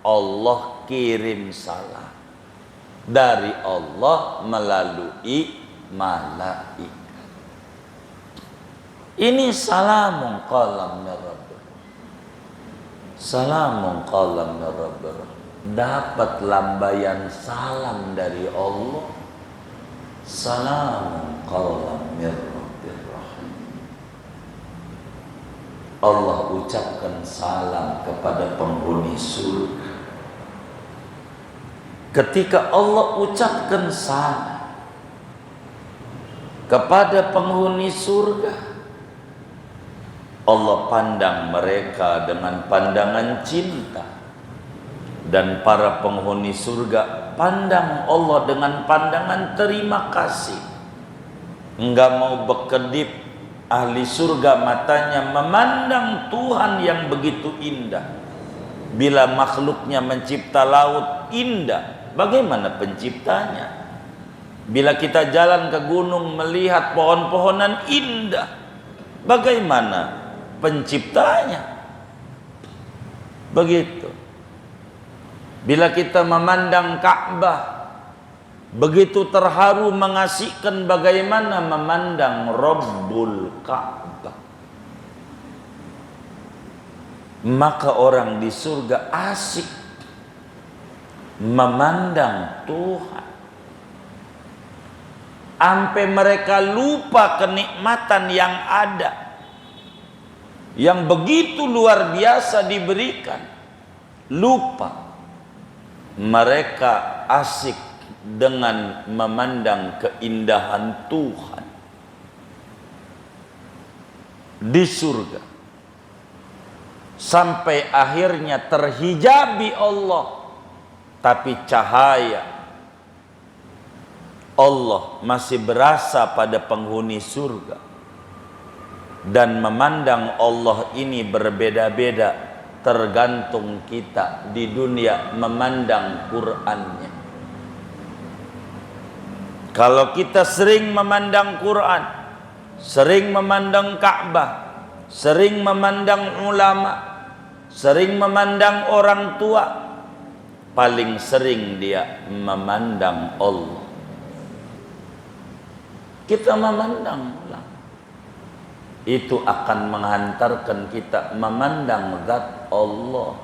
Allah kirim salam dari Allah melalui malaikat. Ini salamun qalam min rabbir. Salamun qalam min rabbir. Dapat lambaian salam dari Allah. Salamun qalam min rabbir rahim. Allah ucapkan salam kepada penghuni surga. Ketika Allah ucapkan salam kepada penghuni surga, Allah pandang mereka dengan pandangan cinta, dan para penghuni surga pandang Allah dengan pandangan terima kasih. Enggak mau berkedip, ahli surga matanya memandang Tuhan yang begitu indah. Bila makhluknya mencipta laut indah, bagaimana penciptanya? Bila kita jalan ke gunung melihat pohon-pohonan indah, bagaimana penciptanya? Begitu. Bila kita memandang Ka'bah, begitu terharu mengasihkan, bagaimana memandang Rabbul Ka'bah? Maka orang di surga asik memandang Tuhan, sampai mereka lupa kenikmatan yang ada, yang begitu luar biasa diberikan. Lupa. Mereka asik dengan memandang keindahan Tuhan di surga, sampai akhirnya terhijabi Allah, tapi cahaya Allah masih berasa pada penghuni surga. Dan memandang Allah ini berbeda-beda, tergantung kita di dunia memandang Qur'annya. Kalau kita sering memandang Quran, sering memandang Ka'bah, sering memandang ulama, sering memandang orang tua, paling sering dia memandang Allah. Kita memandang ulama, itu akan menghantarkan kita memandang zat Allah.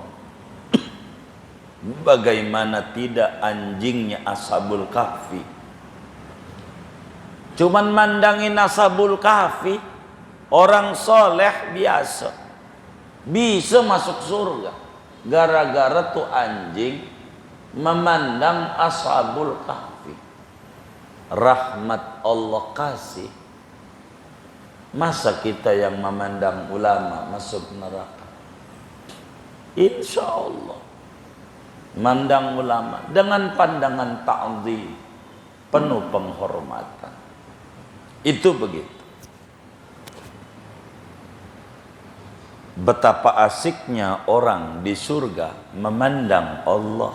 Bagaimana tidak anjingnya Ashabul Kahfi, cuman mandangin Ashabul Kahfi, orang soleh biasa bisa masuk surga, gara-gara tuh anjing memandang Ashabul Kahfi. Rahmat Allah kasih, masa kita yang memandang ulama masuk neraka? Insya Allah mandang ulama dengan pandangan ta'zim, penuh penghormatan. Itu begitu. Betapa asiknya orang di surga memandang Allah,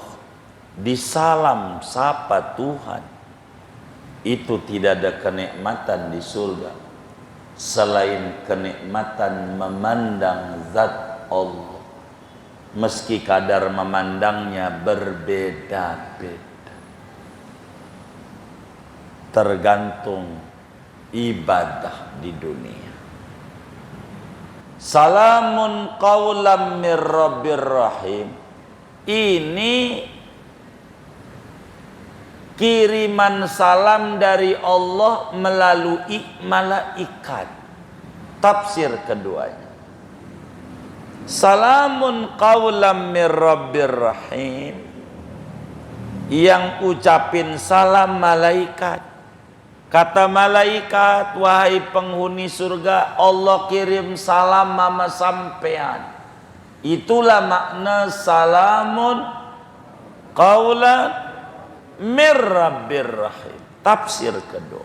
disalam sapa Tuhan. Itu tidak ada kenikmatan di surga selain kenikmatan memandang zat Allah, meski kadar memandangnya berbeda-beda, tergantung ibadah di dunia. Salamun qaulam mir rabbir rahim. Ini kiriman salam dari Allah melalui malaikat. Tafsir keduanya, salamun qaulam mir rabbir rahim, yang ucapin salam malaikat. Kata malaikat, wahai penghuni surga, Allah kirim salam mama sampean. Itulah makna salamun qaulan mir rabbir rahim. Tafsir kedua,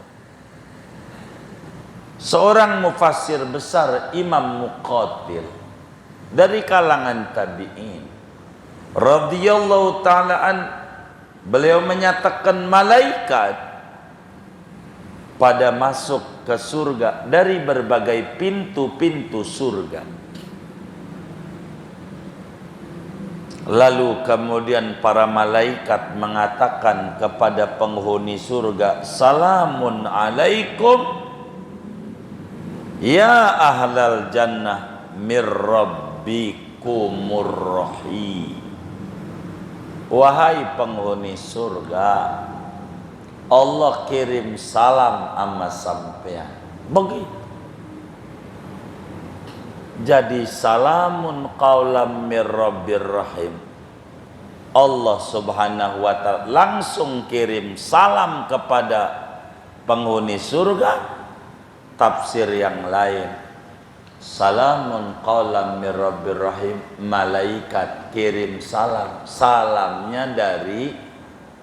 seorang mufassir besar, Imam Muqatil dari kalangan tabi'in radhiyallahu ta'ala an, beliau menyatakan malaikat pada masuk ke surga dari berbagai pintu-pintu surga. Lalu kemudian para malaikat mengatakan kepada penghuni surga, salamun alaikum ya ahlal jannah mir rabbikumur rahim. Wahai penghuni surga, Allah kirim salam sama sampean. Begitu. Jadi salamun qaulam mir rabbir rahim. Allah Subhanahu wa ta'ala langsung kirim salam kepada penghuni surga. Tafsir yang lain, salamun qaulam mir rabbir rahim, malaikat kirim salam, salamnya dari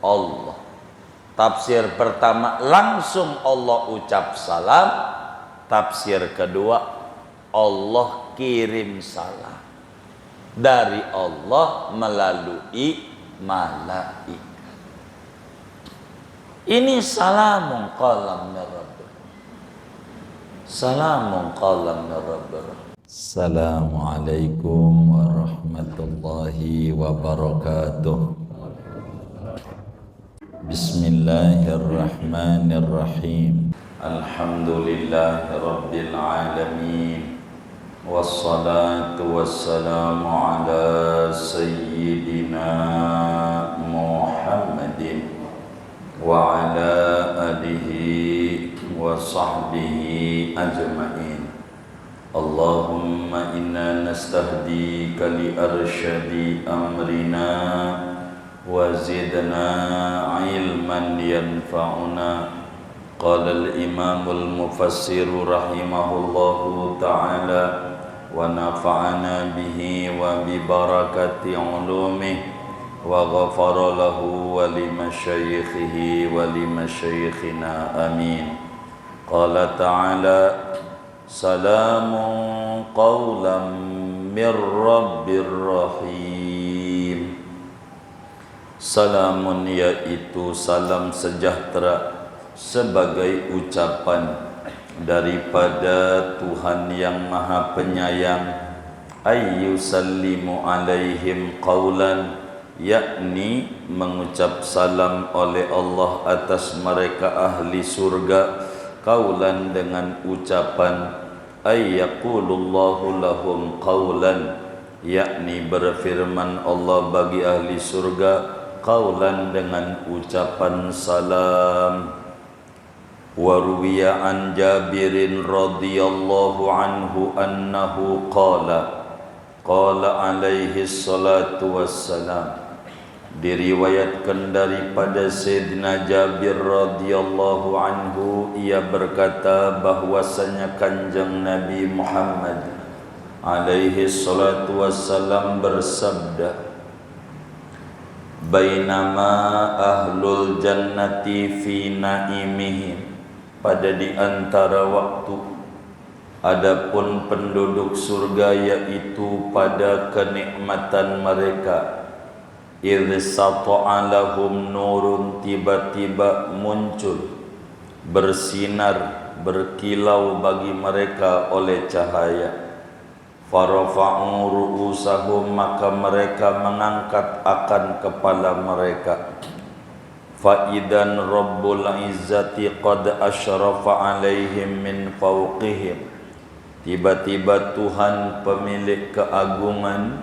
Allah. Tafsir pertama, langsung Allah ucap salam. Tafsir kedua, Allah kirim salam dari Allah melalui malaikat. Ini salamun qaulam mir rabbir. Salamun qaulam mir rabbir. Assalamualaikum warahmatullahi wabarakatuh. Bismillahirrahmanirrahim. Alhamdulillahi rabbil alamin. Wassalatu wassalamu ala sayyidina Muhammadin wa ala alihi wa sahbihi ajma'in. Allahumma inna nastahdika li arsyadi amrina wa zidna ilman yanfa'una. Qala al-imamul mufassir rahimahullahu ta'ala wa nafa'ana bihi wa bi barakati ulumihi wa ghafara lahu wa li masyayikhihi wa li masyayikhina amin. Qala ta'ala salamun qawlan mir rabbir rahim. Salamun yaitu salam sejahtera sebagai ucapan daripada Tuhan yang Maha Penyayang, ayyusallimu alaihim qawlan, yakni mengucap salam oleh Allah atas mereka ahli surga, qawlan dengan ucapan, ayyaqulullahu lahum qawlan, yakni berfirman Allah bagi ahli surga qawlan dengan ucapan salam. Waruwiya an Jabirin radhiyallahu anhu annahu qala alaihi salatu wassalam, diriwayatkan daripada Sayyidina Jabir radhiyallahu anhu, ia berkata bahwasanya Kanjeng Nabi Muhammad alaihi salatu wassalam bersabda, bainama ahlul jannati fi naimihim, pada di antara waktu adapun penduduk surga yaitu pada kenikmatan mereka, idh sata'a lahum nurun, tiba-tiba muncul bersinar berkilau bagi mereka oleh cahaya, farafa'u ru'usahum, maka mereka mengangkat akan kepala mereka, fa'idan rabbul izzati qad asyrafa alaihim min fawqihim, tiba-tiba Tuhan pemilik keagungan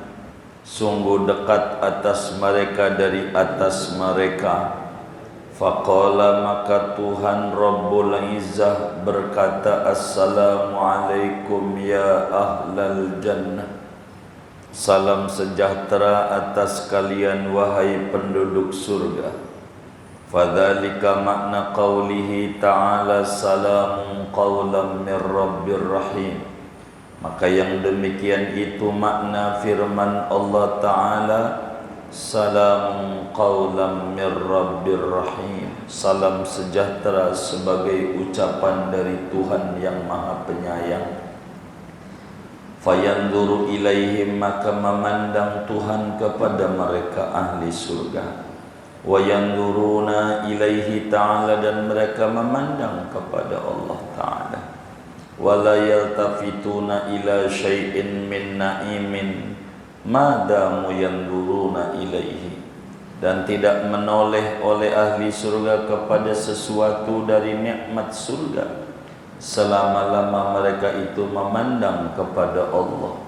sungguh dekat atas mereka dari atas mereka. Faqala, maka Tuhan Rabbul Izzah berkata, assalamualaikum ya ahlal jannah, salam sejahtera atas kalian wahai penduduk surga. Fadzalika makna qaulihi ta'ala salamun qaulam mir rabbir rahim, maka yang demikian itu makna firman Allah Ta'ala, salamun qaulam mir rabbir rahim, salam sejahtera sebagai ucapan dari Tuhan yang Maha Penyayang. Fayanduru ilaihim, maka memandang Tuhan kepada mereka ahli surga. Wa yanduruna ilaihi ta'ala, dan mereka memandang kepada Allah Ta'ala. Wa la yaltafituna ila syai'in min na'imin madamu yanzuruna ilaihi, dan tidak menoleh oleh ahli surga kepada sesuatu dari nikmat surga selama-lama mereka itu memandang kepada Allah.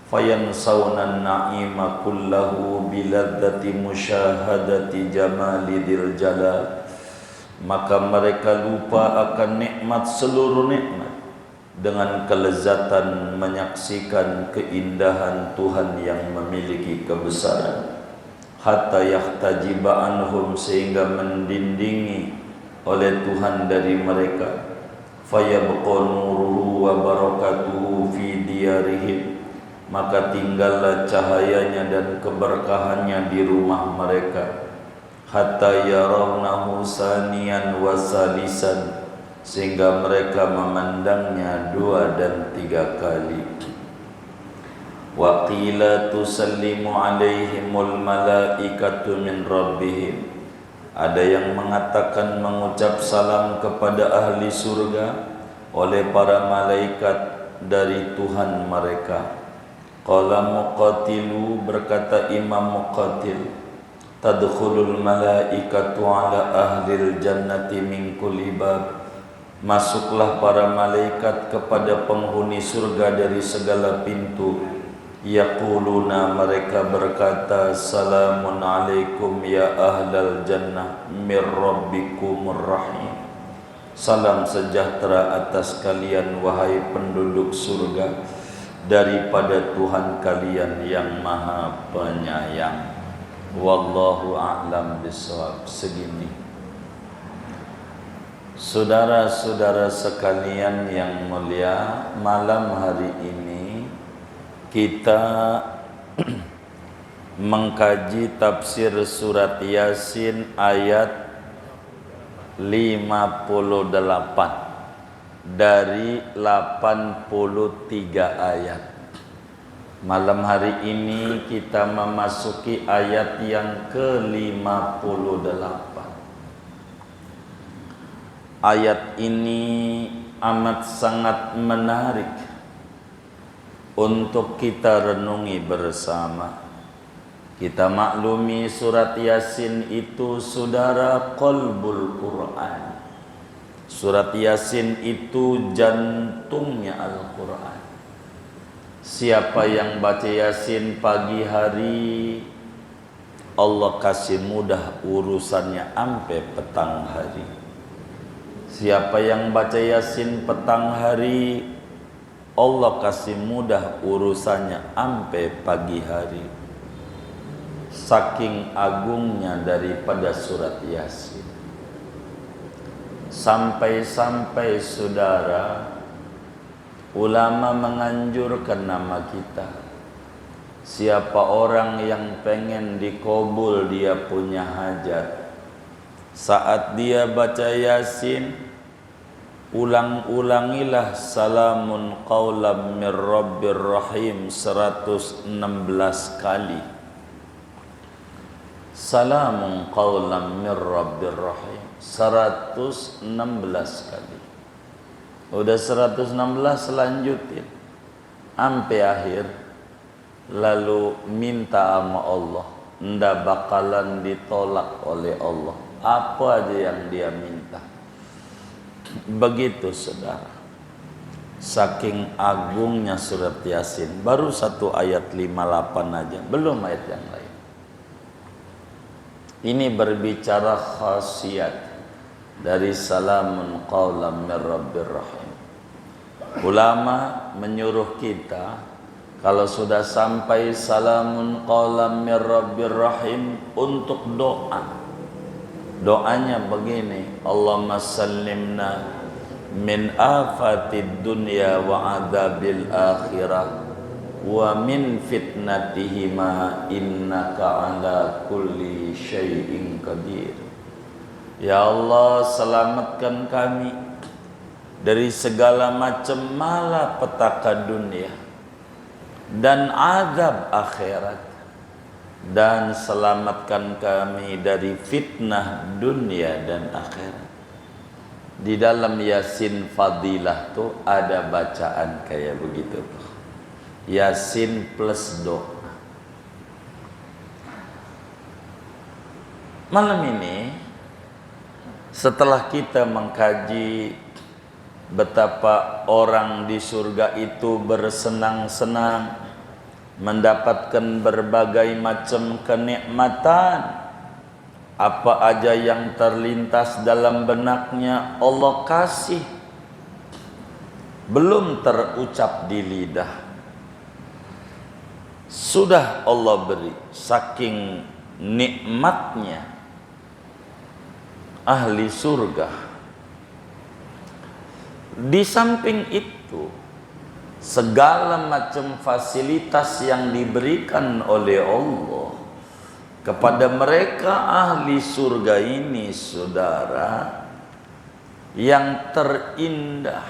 Fayansawna na'ima kullahu biladzati musyahadati jamalidil jalal, maka mereka lupa akan nikmat, seluruh nikmat, dengan kelezatan menyaksikan keindahan Tuhan yang memiliki kebesaran. Hatta yahtajiba anhum, sehingga mendindingi oleh Tuhan dari mereka. Fayabqa nuruhu wa barakatuhu fi diyarihim, maka tinggallah cahayanya dan keberkahannya di rumah mereka. Hatta yarawnahu saniyan wa salisan, sehingga mereka memandangnya 2 dan 3 kali. Wa qila tusallimu alaihimul malaikatu min rabbihim, ada yang mengatakan mengucap salam kepada ahli surga oleh para malaikat dari Tuhan mereka. Qala Muqatilu, berkata Imam Muqatil, tadkhulul malaikatu ala ahlil jannati min kulli bab, masuklah para malaikat kepada penghuni surga dari segala pintu. Yaquluna, mereka berkata, salamun alaikum ya ahlal jannah mir rabbikumur rahim, salam sejahtera atas kalian wahai penduduk surga daripada Tuhan kalian yang maha penyayang. Wallahu a'lam bishawab. Segini, saudara-saudara sekalian yang mulia, malam hari ini kita mengkaji tafsir surat Yasin ayat 58 dari 83 ayat. Malam hari ini kita memasuki ayat yang ke-58. Ayat ini amat sangat menarik untuk kita renungi bersama. Kita maklumi surat Yasin itu, saudara, qalbul Quran. Surat Yasin itu jantungnya Al-Quran. Siapa yang baca Yasin pagi hari, Allah kasih mudah urusannya sampai petang hari. Siapa yang baca Yasin petang hari, Allah kasih mudah urusannya sampai pagi hari. Saking agungnya daripada surat Yasin. Sampai-sampai saudara, ulama menganjurkan nama kita. Siapa orang yang pengen dikabul dia punya hajat, saat dia baca Yasin, ulang-ulangilah salamun qaulam mir rabbir rahim 116 kali. Salamun qaulam mir rabbir rahim 116 kali. Udah 116, lanjutin sampai akhir, lalu minta sama Allah, ndak bakalan ditolak oleh Allah apa aja yang dia minta. Begitu saudara, saking agungnya surat Yasin. Baru satu ayat 58 aja, belum ayat yang lain. Ini berbicara khasiat dari salamun qaulam mir rabbir rahim. Ulama menyuruh kita, kalau sudah sampai salamun qaulam mir rabbir rahim, untuk doa. Doanya begini, Allahumma sallimna min afatid dunya wa adzabil akhirah wa min fitnatihima innaka ala kulli syai'in qadir. Ya Allah, selamatkan kami dari segala macam malapetaka dunia dan azab akhirat, dan selamatkan kami dari fitnah dunia dan akhirat. Di dalam Yasin fadilah tuh ada bacaan kayak begitu tuh. Yasin plus doa. Malam ini setelah kita mengkaji betapa orang di surga itu bersenang-senang, mendapatkan berbagai macam kenikmatan, apa aja yang terlintas dalam benaknya Allah kasih, belum terucap di lidah, sudah Allah beri. Saking nikmatnya ahli surga. Di samping itu, segala macam fasilitas yang diberikan oleh Allah kepada mereka ahli surga ini, saudara, yang terindah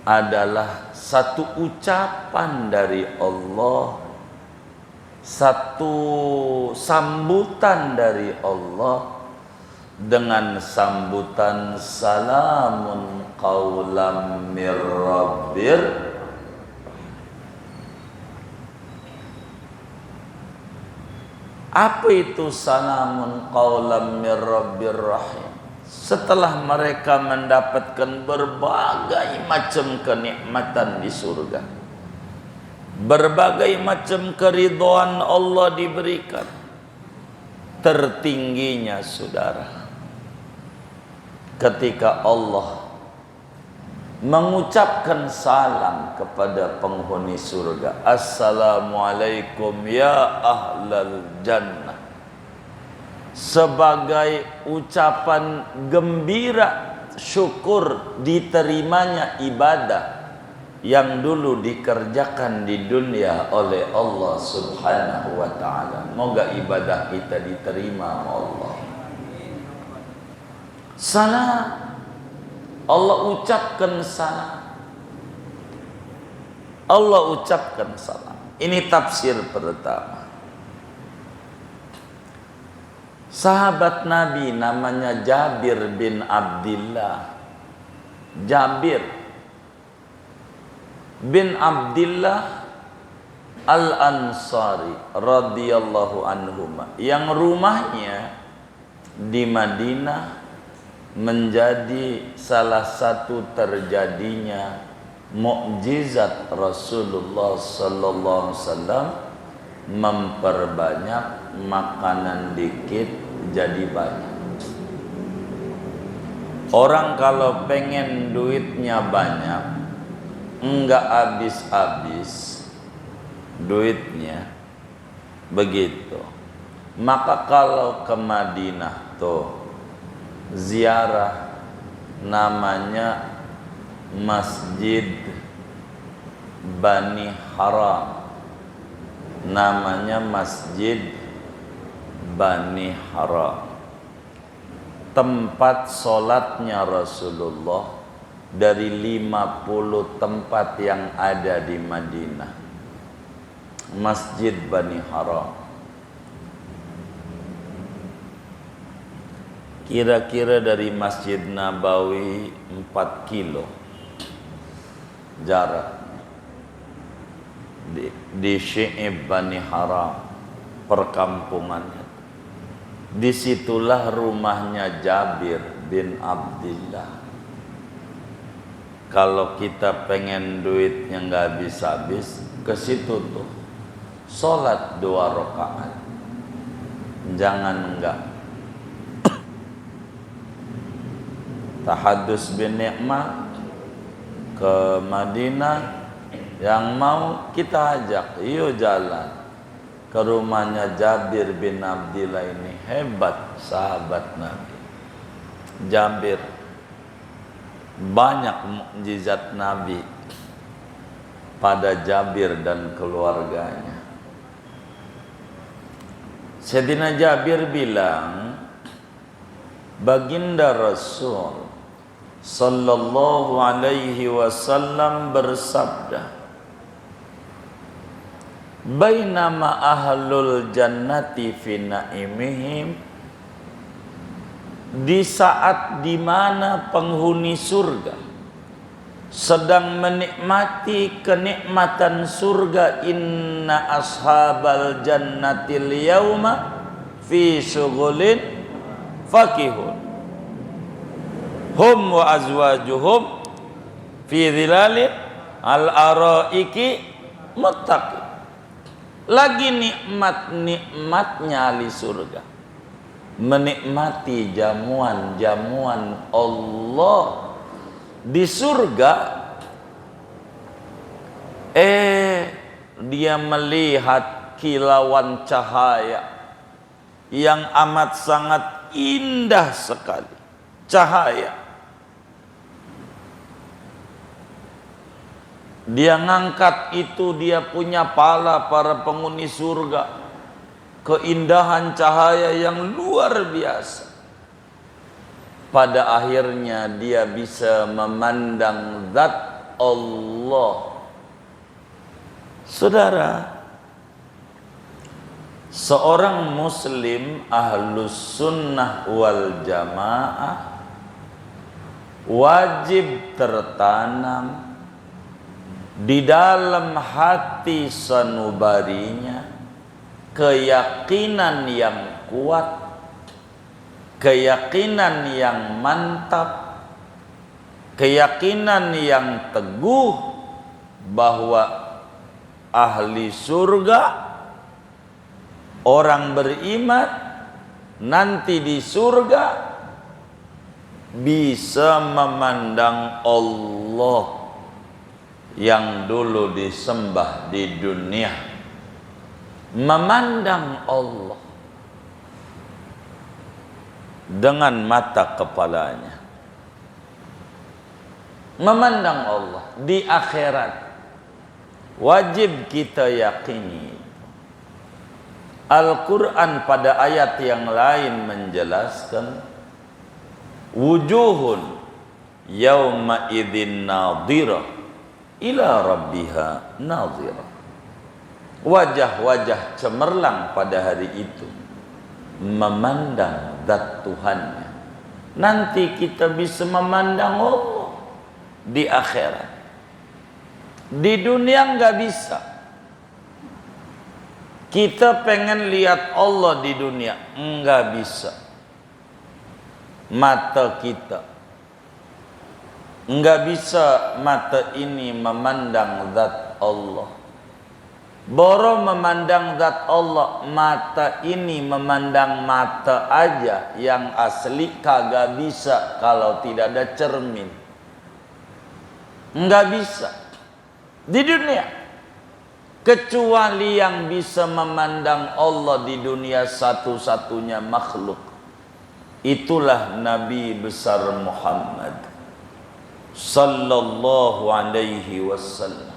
adalah satu ucapan dari Allah, satu sambutan dari Allah dengan sambutan salamun qaulam mir rabbir. Apa itu salamun qaulam mir rabbir rahim? Setelah mereka mendapatkan berbagai macam kenikmatan di surga, berbagai macam keridhaan Allah diberikan, tertingginya saudara, ketika Allah mengucapkan salam kepada penghuni surga, assalamualaikum ya ahlal jannah, sebagai ucapan gembira syukur diterimanya ibadah yang dulu dikerjakan di dunia oleh Allah Subhanahu wa ta'ala. Moga ibadah kita diterima oleh Allah. Salam, Allah ucapkan salam, Allah ucapkan salam. Ini tafsir pertama. Sahabat Nabi namanya Jabir bin Abdillah. Jabir bin Abdillah Al-Ansari radhiyallahu anhuma, yang rumahnya di Madinah, menjadi salah satu terjadinya mukjizat Rasulullah sallallahu alaihi wasallam, memperbanyak makanan dikit jadi banyak. Orang kalau pengen duitnya banyak, enggak habis-habis duitnya, begitu. Maka kalau ke Madinah tuh ziarah, namanya Masjid Bani Haram, namanya Masjid Bani Haram, tempat sholatnya Rasulullah dari 50 tempat yang ada di Madinah. Masjid Bani Haram kira-kira dari Masjid Nabawi 4 kilo jarak. Di Syi'ib Bani Haram, perkampungannya. Disitulah rumahnya Jabir bin Abdillah. Kalau kita pengen duitnya nggak habis-habis, ke situ tuh sholat 2 rakaat, jangan enggak. Tahadus bin nikmah ke Madinah, yang mau kita ajak, yuk jalan ke rumahnya Jabir bin Abdillah ini. Hebat sahabat Nabi Jabir, banyak mukjizat Nabi pada Jabir dan keluarganya. Sayyidina Jabir bilang, baginda Rasul sallallahu alaihi wasallam bersabda, bainama ahlul jannati fi naimihim, di saat dimana penghuni surga sedang menikmati kenikmatan surga, inna ashabal jannatil yauma fi syughulin fakihun. Hum wa azwajuhum fi dhilalin al-araiki muttaqin. Lagi nikmat-nikmatnya ahli surga, menikmati jamuan-jamuan Allah di surga. Dia melihat kilauan cahaya yang amat sangat indah sekali. Cahaya, dia ngangkat itu, dia punya pala para penghuni surga. Keindahan cahaya yang luar biasa. Pada akhirnya dia bisa memandang zat Allah. Saudara, seorang muslim ahlus sunnah wal jamaah wajib tertanam di dalam hati sanubarinya keyakinan yang kuat, keyakinan yang mantap, keyakinan yang teguh bahwa ahli surga, orang beriman nanti di surga bisa memandang Allah yang dulu disembah di dunia. Memandang Allah dengan mata kepalanya. Memandang Allah di akhirat. Wajib kita yakini. Al-Quran pada ayat yang lain menjelaskan, wujuhun yawma idzin nadhirah ila rabbiha nadhirah. Wajah-wajah cemerlang pada hari itu memandang zat Tuhannya. Nanti kita bisa memandang Allah di akhirat. Di dunia nggak bisa. Kita pengen lihat Allah di dunia, nggak bisa. Mata kita nggak bisa, mata ini memandang zat Allah. Boro memandang zat Allah, mata ini memandang mata aja yang asli kagak bisa kalau tidak ada cermin. Nggak bisa di dunia. Kecuali yang bisa memandang Allah di dunia satu-satunya makhluk, itulah Nabi besar Muhammad sallallahu alaihi wasallam.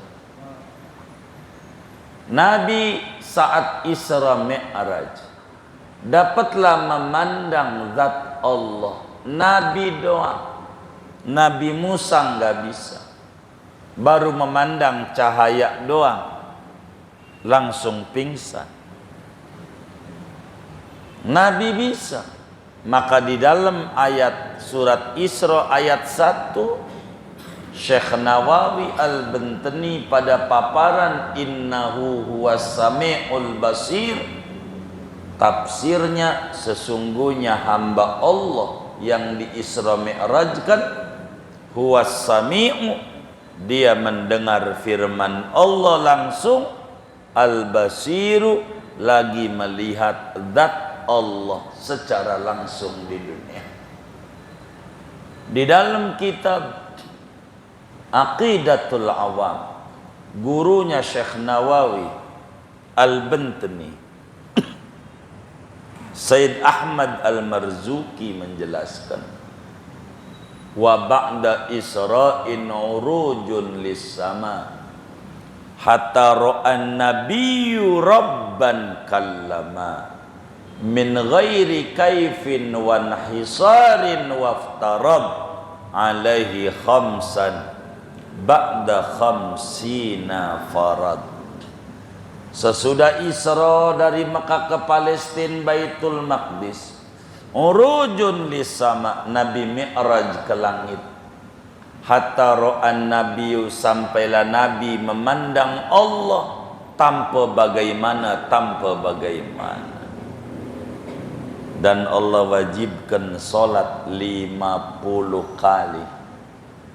Nabi saat Isra Mi'raj dapatlah memandang zat Allah. Nabi doang. Nabi Musa nggak bisa. Baru memandang cahaya doang, langsung pingsan. Nabi bisa. Maka di dalam ayat surat Isra ayat 1, Syekh Nawawi Al-Bantani pada paparan innahu huwas sami'ul basir, tafsirnya sesungguhnya hamba Allah yang di Isra Mi'rajkan, huwas sami'u, dia mendengar firman Allah langsung, al-basiru, lagi melihat zat Allah secara langsung di dunia. Di dalam kitab Aqidatul Awam, gurunya Syekh Nawawi Al-Bantani, Sayyid Ahmad Al-Marzuki menjelaskan, wa ba'da isra'in urujun lis-sama hatta ra'an nabiyyu rabban kallama min ghairi kaifin wa nhisarin waftarab alaihi khamsan ba'da khamsina farad. Sesudah Isra dari Mekah ke Palestina Baitul Maqdis, urujun lisama, Nabi Mi'raj ke langit, hatta ra'an nabiyyu, sampailah Nabi memandang Allah tanpa bagaimana. Dan Allah wajibkan solat 50 kali,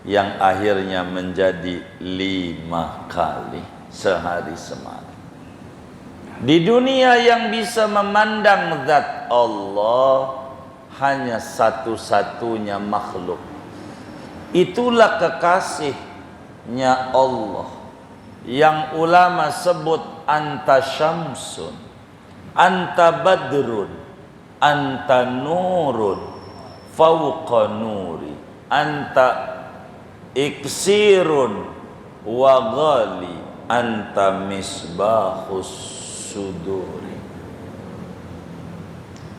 yang akhirnya menjadi 5 kali sehari semalam. Di dunia yang bisa memandang zat Allah hanya satu-satunya makhluk. Itulah kekasihnya Allah yang ulama sebut anta syamsun, anta badrun, anta nurun fauqa nuri, anta iksirun wa ghali, anta misbahus suduri.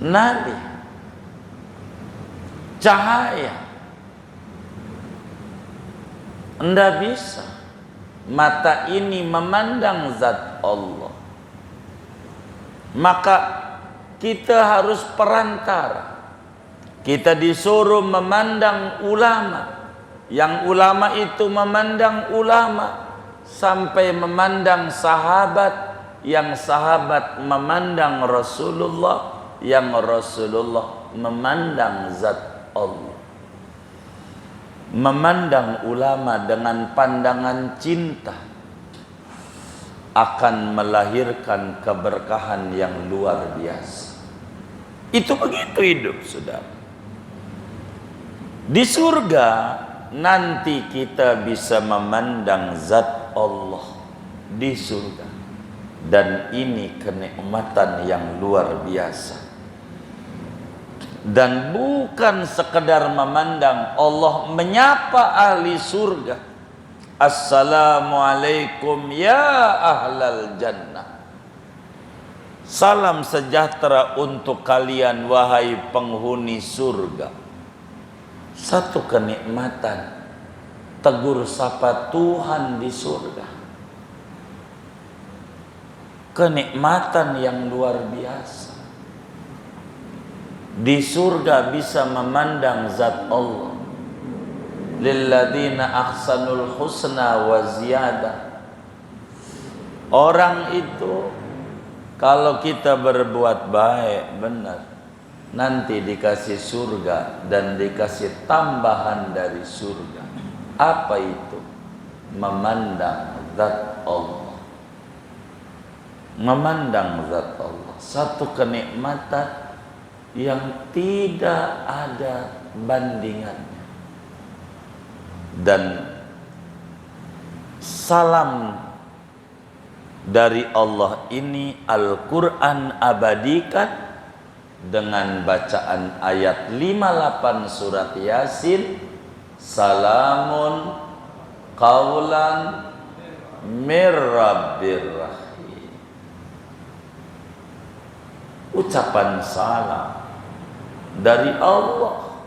Nabi, cahaya. Anda bisa mata ini memandang zat Allah, maka kita harus perantara. Kita disuruh memandang ulama, yang ulama itu memandang ulama, sampai memandang sahabat, yang sahabat memandang Rasulullah, yang Rasulullah memandang zat Allah. Memandang ulama dengan pandangan cinta akan melahirkan keberkahan yang luar biasa. Itu begitu hidup, saudara. Di surga nanti kita bisa memandang zat Allah di surga, dan ini kenikmatan yang luar biasa. Dan bukan sekedar memandang, Allah menyapa ahli surga, assalamualaikum ya ahlal jannah, salam sejahtera untuk kalian wahai penghuni surga. Satu kenikmatan, tegur sapa Tuhan di surga, kenikmatan yang luar biasa. Di surga bisa memandang zat Allah. Lilladzina ahsanul husna wa ziyadah. Orang itu kalau kita berbuat baik benar, nanti dikasih surga dan dikasih tambahan dari surga. Apa itu? Memandang zat Allah. Memandang zat Allah, satu kenikmatan yang tidak ada bandingannya. Dan salam dari Allah ini Al-Quran abadikan dengan bacaan ayat 58 surat Yasin, salamun qaulan mir rabbir rahim. Ucapan salam dari Allah,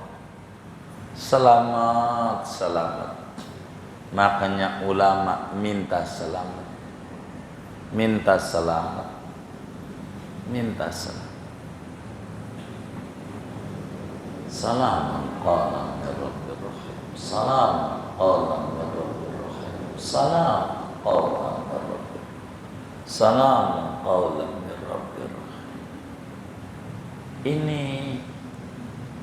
selamat, selamat. Makanya ulama minta selamat, minta selamat, minta selamat. Salam qala min rabbir rahim, salam qala min rabbir rahim, salam qala min rabbir, salam qala min rabbir rahim. Ini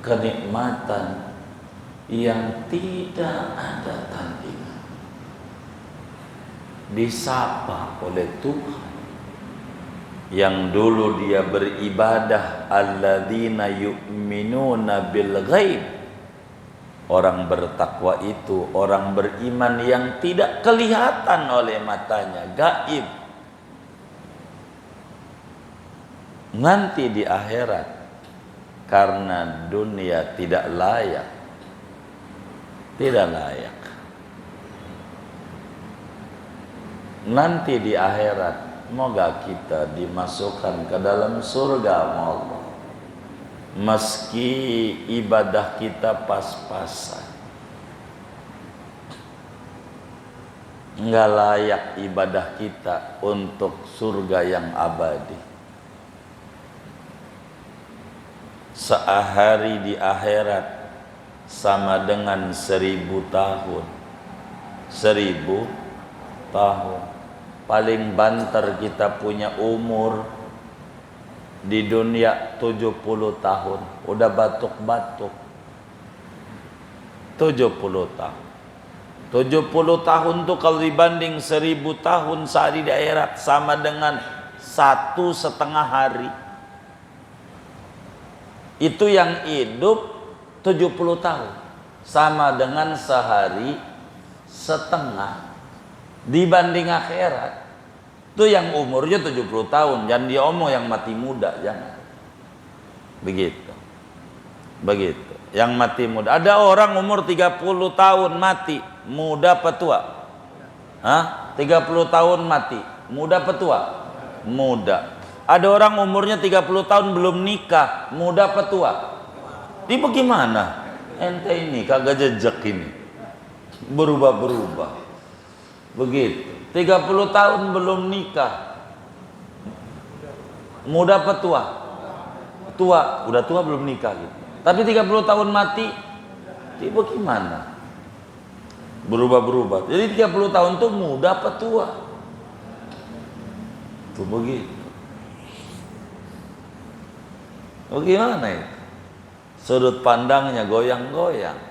kenikmatan yang tidak ada tandingan. Disapa oleh Tuhan yang dulu dia beribadah, alladzina yu'minuna bil ghaib. Orang bertakwa itu orang beriman yang tidak kelihatan oleh matanya, gaib. Nanti di akhirat, karena dunia tidak layak, tidak layak. Nanti di akhirat, moga kita dimasukkan ke dalam surga Allah, meski ibadah kita pas-pasan. Enggak layak ibadah kita untuk surga yang abadi. Sehari di akhirat sama dengan 1000 tahun. 1000 tahun. Paling banter kita punya umur Di dunia 70 tahun, udah batuk-batuk. 70 tahun. 70 tahun tuh kalau dibanding 1000 tahun sehari di akhirat sama dengan 1,5 hari. Itu yang hidup 70 tahun sama dengan sehari setengah. Dibanding akhirat itu yang umurnya 70 tahun, jangan dia omong yang mati muda, jangan. Begitu. Begitu. Yang mati muda. Ada orang umur 30 tahun mati, muda apa tua? 30 tahun mati, muda apa tua? Muda. Ada orang umurnya 30 tahun belum nikah, muda apa tua? Ini bagaimana? Ente ini kagak jejak ini. Berubah-berubah. Begitu. 30 tahun belum nikah, muda apa tua? Tua, udah tua belum nikah gitu. Tapi 30 tahun mati, ini bagaimana? Berubah-berubah. Jadi 30 tahun tuh muda apa tua? Tuh begitu. Bagaimana itu? Sudut pandangnya goyang-goyang.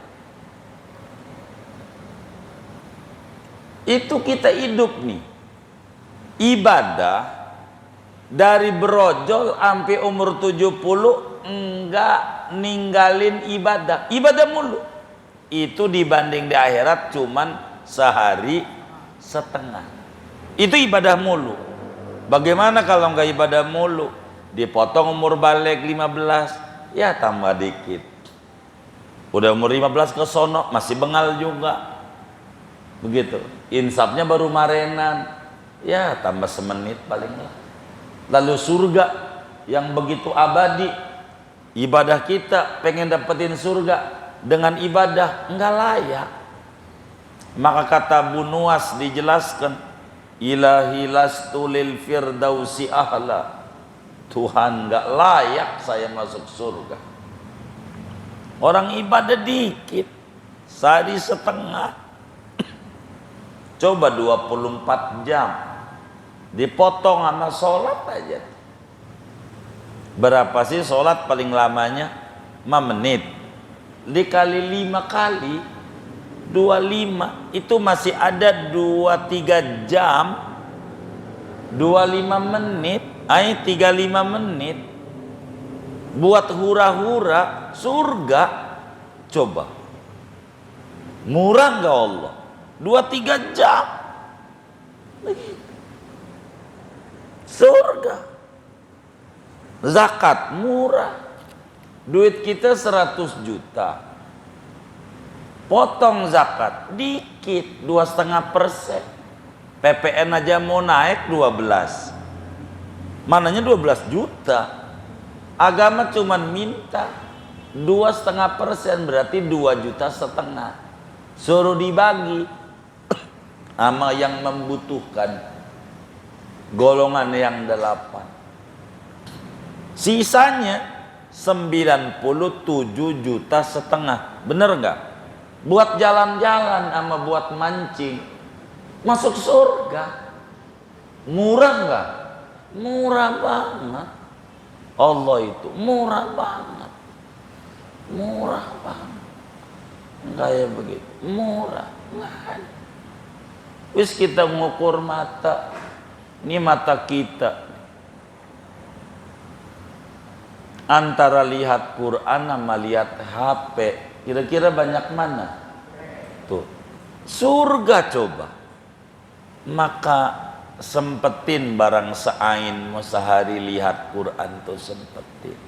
Itu kita hidup nih, ibadah dari berojol sampai umur 70 enggak ninggalin ibadah mulu. Itu dibanding di akhirat cuman sehari setengah. Itu ibadah mulu. Bagaimana kalau enggak ibadah mulu? Dipotong umur balik 15, ya tambah dikit. Udah umur 15 ke sono masih bengal juga. Begitu. Insafnya baru marenan, ya tambah semenit paling lah. Lalu surga yang begitu abadi, ibadah kita pengen dapetin surga dengan ibadah enggak layak. Maka kata Bu Nuwas dijelaskan, ilahi lastu lil firdausi ahla. Tuhan enggak layak saya masuk surga. Orang ibadah dikit, sehari setengah. Coba 24 jam dipotong sama sholat aja. Berapa sih sholat paling lamanya? 5 menit. Dikali 5 kali 25, itu masih ada 2-3 jam. 25 menit, 35 menit buat hura-hura surga. Coba murah gak Allah? 2-3 jam begitu. Surga. Zakat murah. Duit kita 100 juta, potong zakat dikit 2,5%. PPN aja mau naik 12, mananya 12 juta. Agama cuman minta 2,5%, berarti 2,5 juta. Suruh dibagi sama yang membutuhkan, golongan yang 8. Sisanya 97,5 juta. Bener nggak? Buat jalan-jalan sama buat mancing, masuk surga. Murah nggak? Murah banget. Allah itu murah banget. Murah banget. Kayak begitu. Murah. Nggak ada. Wis kita mengukur mata, ini mata kita antara lihat Quran sama lihat HP, kira-kira banyak mana? Tuh, surga coba. Maka sempetin barang seain mau sehari lihat Quran tuh sempetin.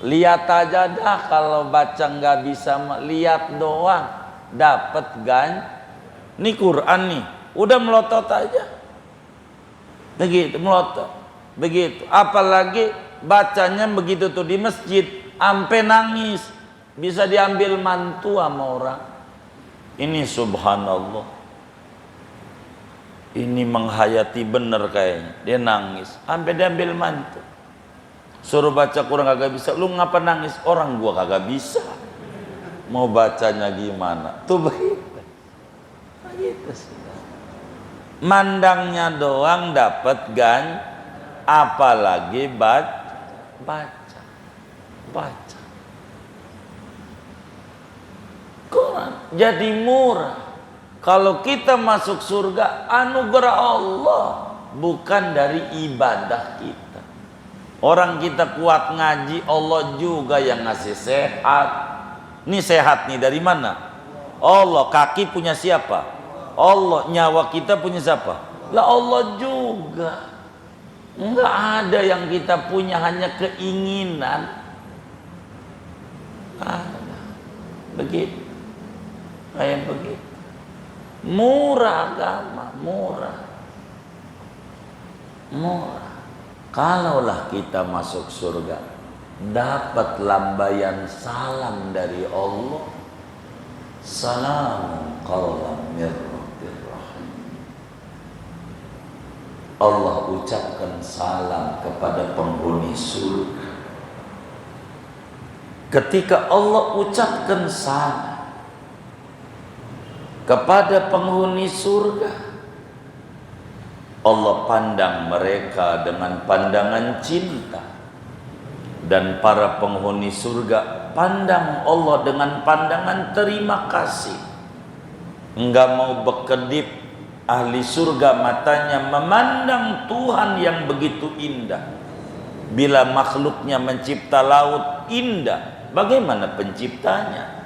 Lihat aja dah, kalau baca nggak bisa lihat doang dapat gan. Ini Quran nih, udah melotot aja. Begitu, melotot. Begitu. Apalagi bacanya begitu tuh di masjid, ampe nangis. Bisa diambil mantu sama orang. Ini subhanallah. Ini menghayati bener kayaknya. Dia nangis, ampe diambil mantu. Suruh baca Quran kagak bisa. Lu ngapa nangis? Orang gua kagak bisa. Mau bacanya gimana? Tuh begitu. Begitu. Mandangnya doang dapat apalagi baca. Quran jadi murah. Kalau kita masuk surga, anugerah Allah, bukan dari ibadah kita. Orang kita kuat ngaji, Allah juga yang ngasih sehat. Ini sehat nih dari mana? Allah. Kaki punya siapa? Allah. Nyawa kita punya siapa? Lah Allah juga. Enggak ada yang kita punya, hanya keinginan. Begitu. Kayak begitu. Murah agama, murah. Kalaulah kita masuk surga, dapat lambaian salam dari Allah, salamun qawlan min rabbir rahim. Allah ucapkan salam kepada penghuni surga. Ketika Allah ucapkan salam kepada penghuni surga, Allah pandang mereka dengan pandangan cinta, dan para penghuni surga pandang Allah dengan pandangan terima kasih. Enggak mau berkedip, ahli surga matanya memandang Tuhan yang begitu indah. Bila makhluknya mencipta laut indah, bagaimana penciptanya?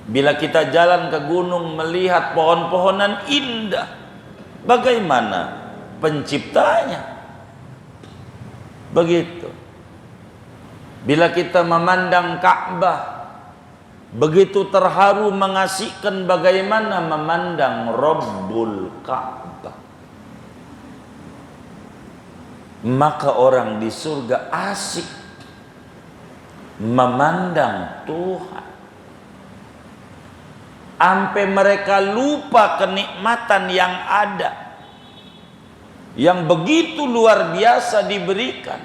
Bila kita jalan ke gunung melihat pohon-pohonan indah, bagaimana penciptanya? Begitu. Bila kita memandang Ka'bah, begitu terharu mengasihkan, bagaimana memandang Rabbul Ka'bah. Maka orang di surga asik memandang Tuhan, sampai mereka lupa kenikmatan yang ada, yang begitu luar biasa diberikan.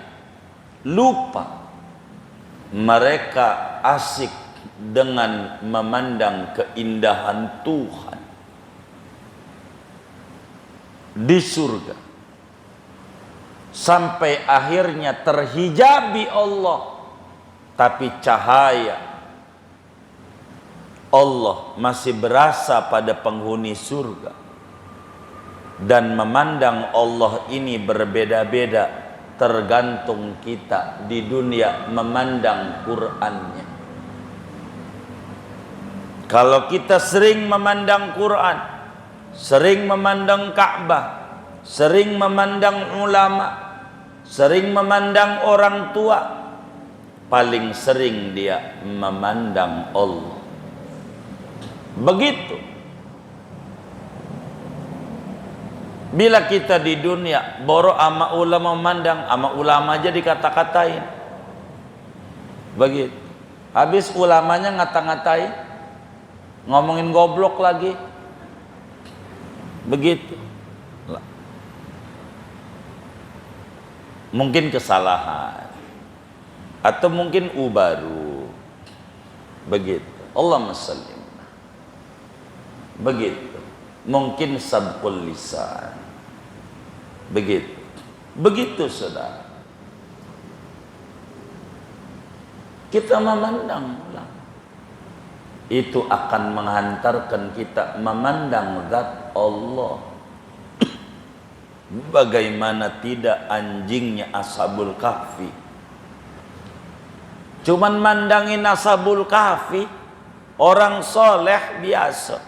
Lupa. Mereka asik dengan memandang keindahan Tuhan di surga, sampai akhirnya terhijabi Allah, tapi cahaya Allah masih berasa pada penghuni surga. Dan memandang Allah ini berbeda-beda, tergantung kita di dunia memandang Qur'annya. Kalau kita sering memandang Quran, sering memandang Ka'bah, sering memandang ulama, sering memandang orang tua, paling sering dia memandang Allah. Begitu. Bila kita di dunia borok ama ulama memandang, ama ulama aja dikata-katain. Begitu. Habis ulamanya ngata-ngatain, ngomongin goblok lagi. Begitu. Mungkin kesalahan, atau mungkin baru. Begitu. Allahumma shalli. Begitu. Mungkin sabqul lisan. Begitu saudara. Kita memandang itu akan menghantarkan kita memandang zat Allah. Bagaimana tidak anjingnya Ashabul Kahfi. Cuman mandangin Ashabul Kahfi, orang soleh biasa,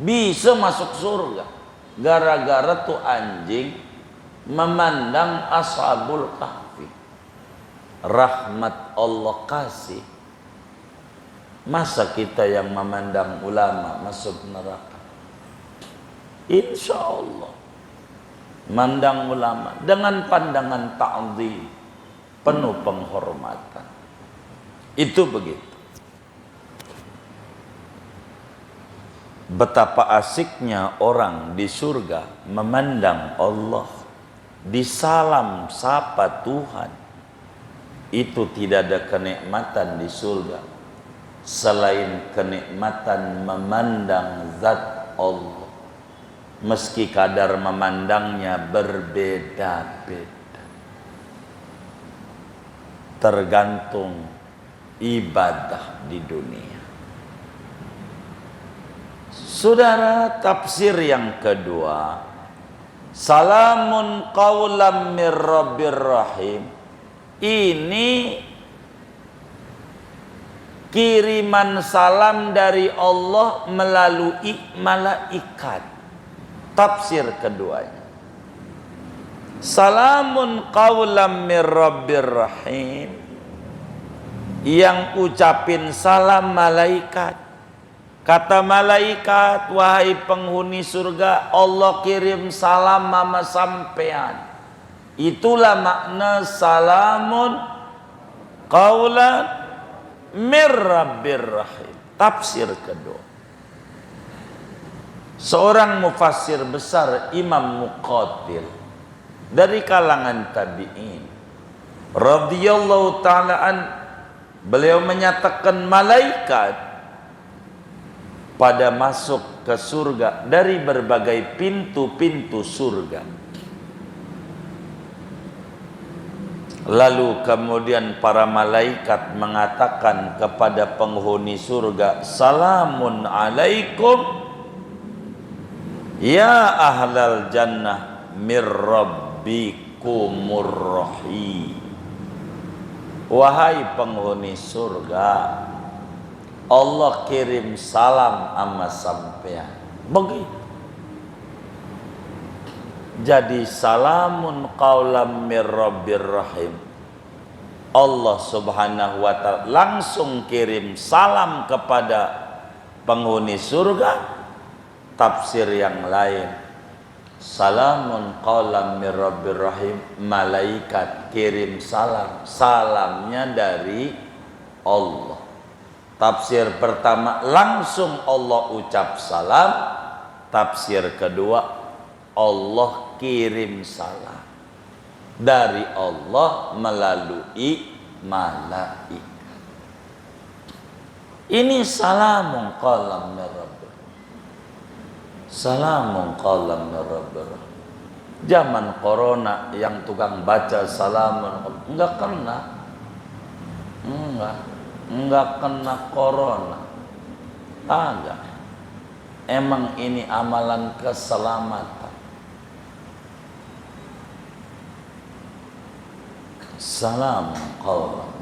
bisa masuk surga. Gara-gara tuh anjing memandang Ashabul Kahfi. Rahmat Allah kasih. Masa kita yang memandang ulama masuk neraka? Insya Allah mandang ulama dengan pandangan ta'zim, penuh penghormatan. Itu begitu. Betapa asiknya orang di surga memandang Allah, disalam sapa Tuhan. Itu tidak ada kenikmatan di surga selain kenikmatan memandang zat Allah. Meski kadar memandangnya berbeda-beda. tergantung ibadah di dunia. Saudara, tafsir yang kedua, salamun qaulam mir rabbir rahim, ini kiriman salam dari Allah melalui malaikat. Tafsir keduanya, salamun qaulam mir rabbir rahim, yang ucapin salam malaikat. Kata malaikat, wahai penghuni surga, Allah kirim salam mama sampean. Itulah makna salamun qaulan mir rabbir rahim. Tafsir kedua, seorang mufassir besar, Imam Muqatil dari kalangan tabi'in radhiyallahu ta'ala an, beliau menyatakan malaikat pada masuk ke surga dari berbagai pintu-pintu surga. Lalu kemudian para malaikat mengatakan kepada penghuni surga, salamun alaikum ya ahlal jannah mir rabbikumur rahim. Wahai penghuni surga, Allah kirim salam sama sampean. Begitu. Jadi salamun qaulam mir rabbir rahim, Allah subhanahu wa ta'ala langsung kirim salam kepada penghuni surga. Tafsir yang lain, salamun qaulam mir rabbir rahim, malaikat kirim salam, salamnya dari Allah. Tafsir pertama, langsung Allah ucap salam. Tafsir kedua, Allah kirim salam dari Allah melalui malaikat. Ini salamun qaulam mir rabbir, salamun qaulam mir rabbir. Zaman corona yang tukang baca salamun enggak kena, enggak kena corona, agak. Emang ini amalan keselamatan. Salam qaulan.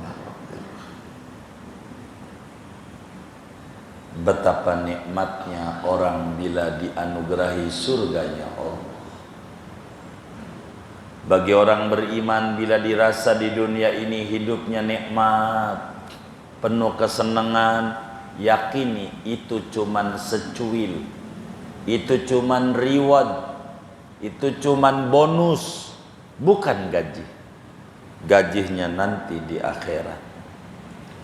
Betapa nikmatnya orang bila dianugerahi surganya Allah. Bagi orang beriman, bila dirasa di dunia ini hidupnya nikmat, penuh kesenangan, yakini itu cuman secuil, itu cuman reward, itu cuman bonus, bukan gaji. Gajinya nanti di akhirat.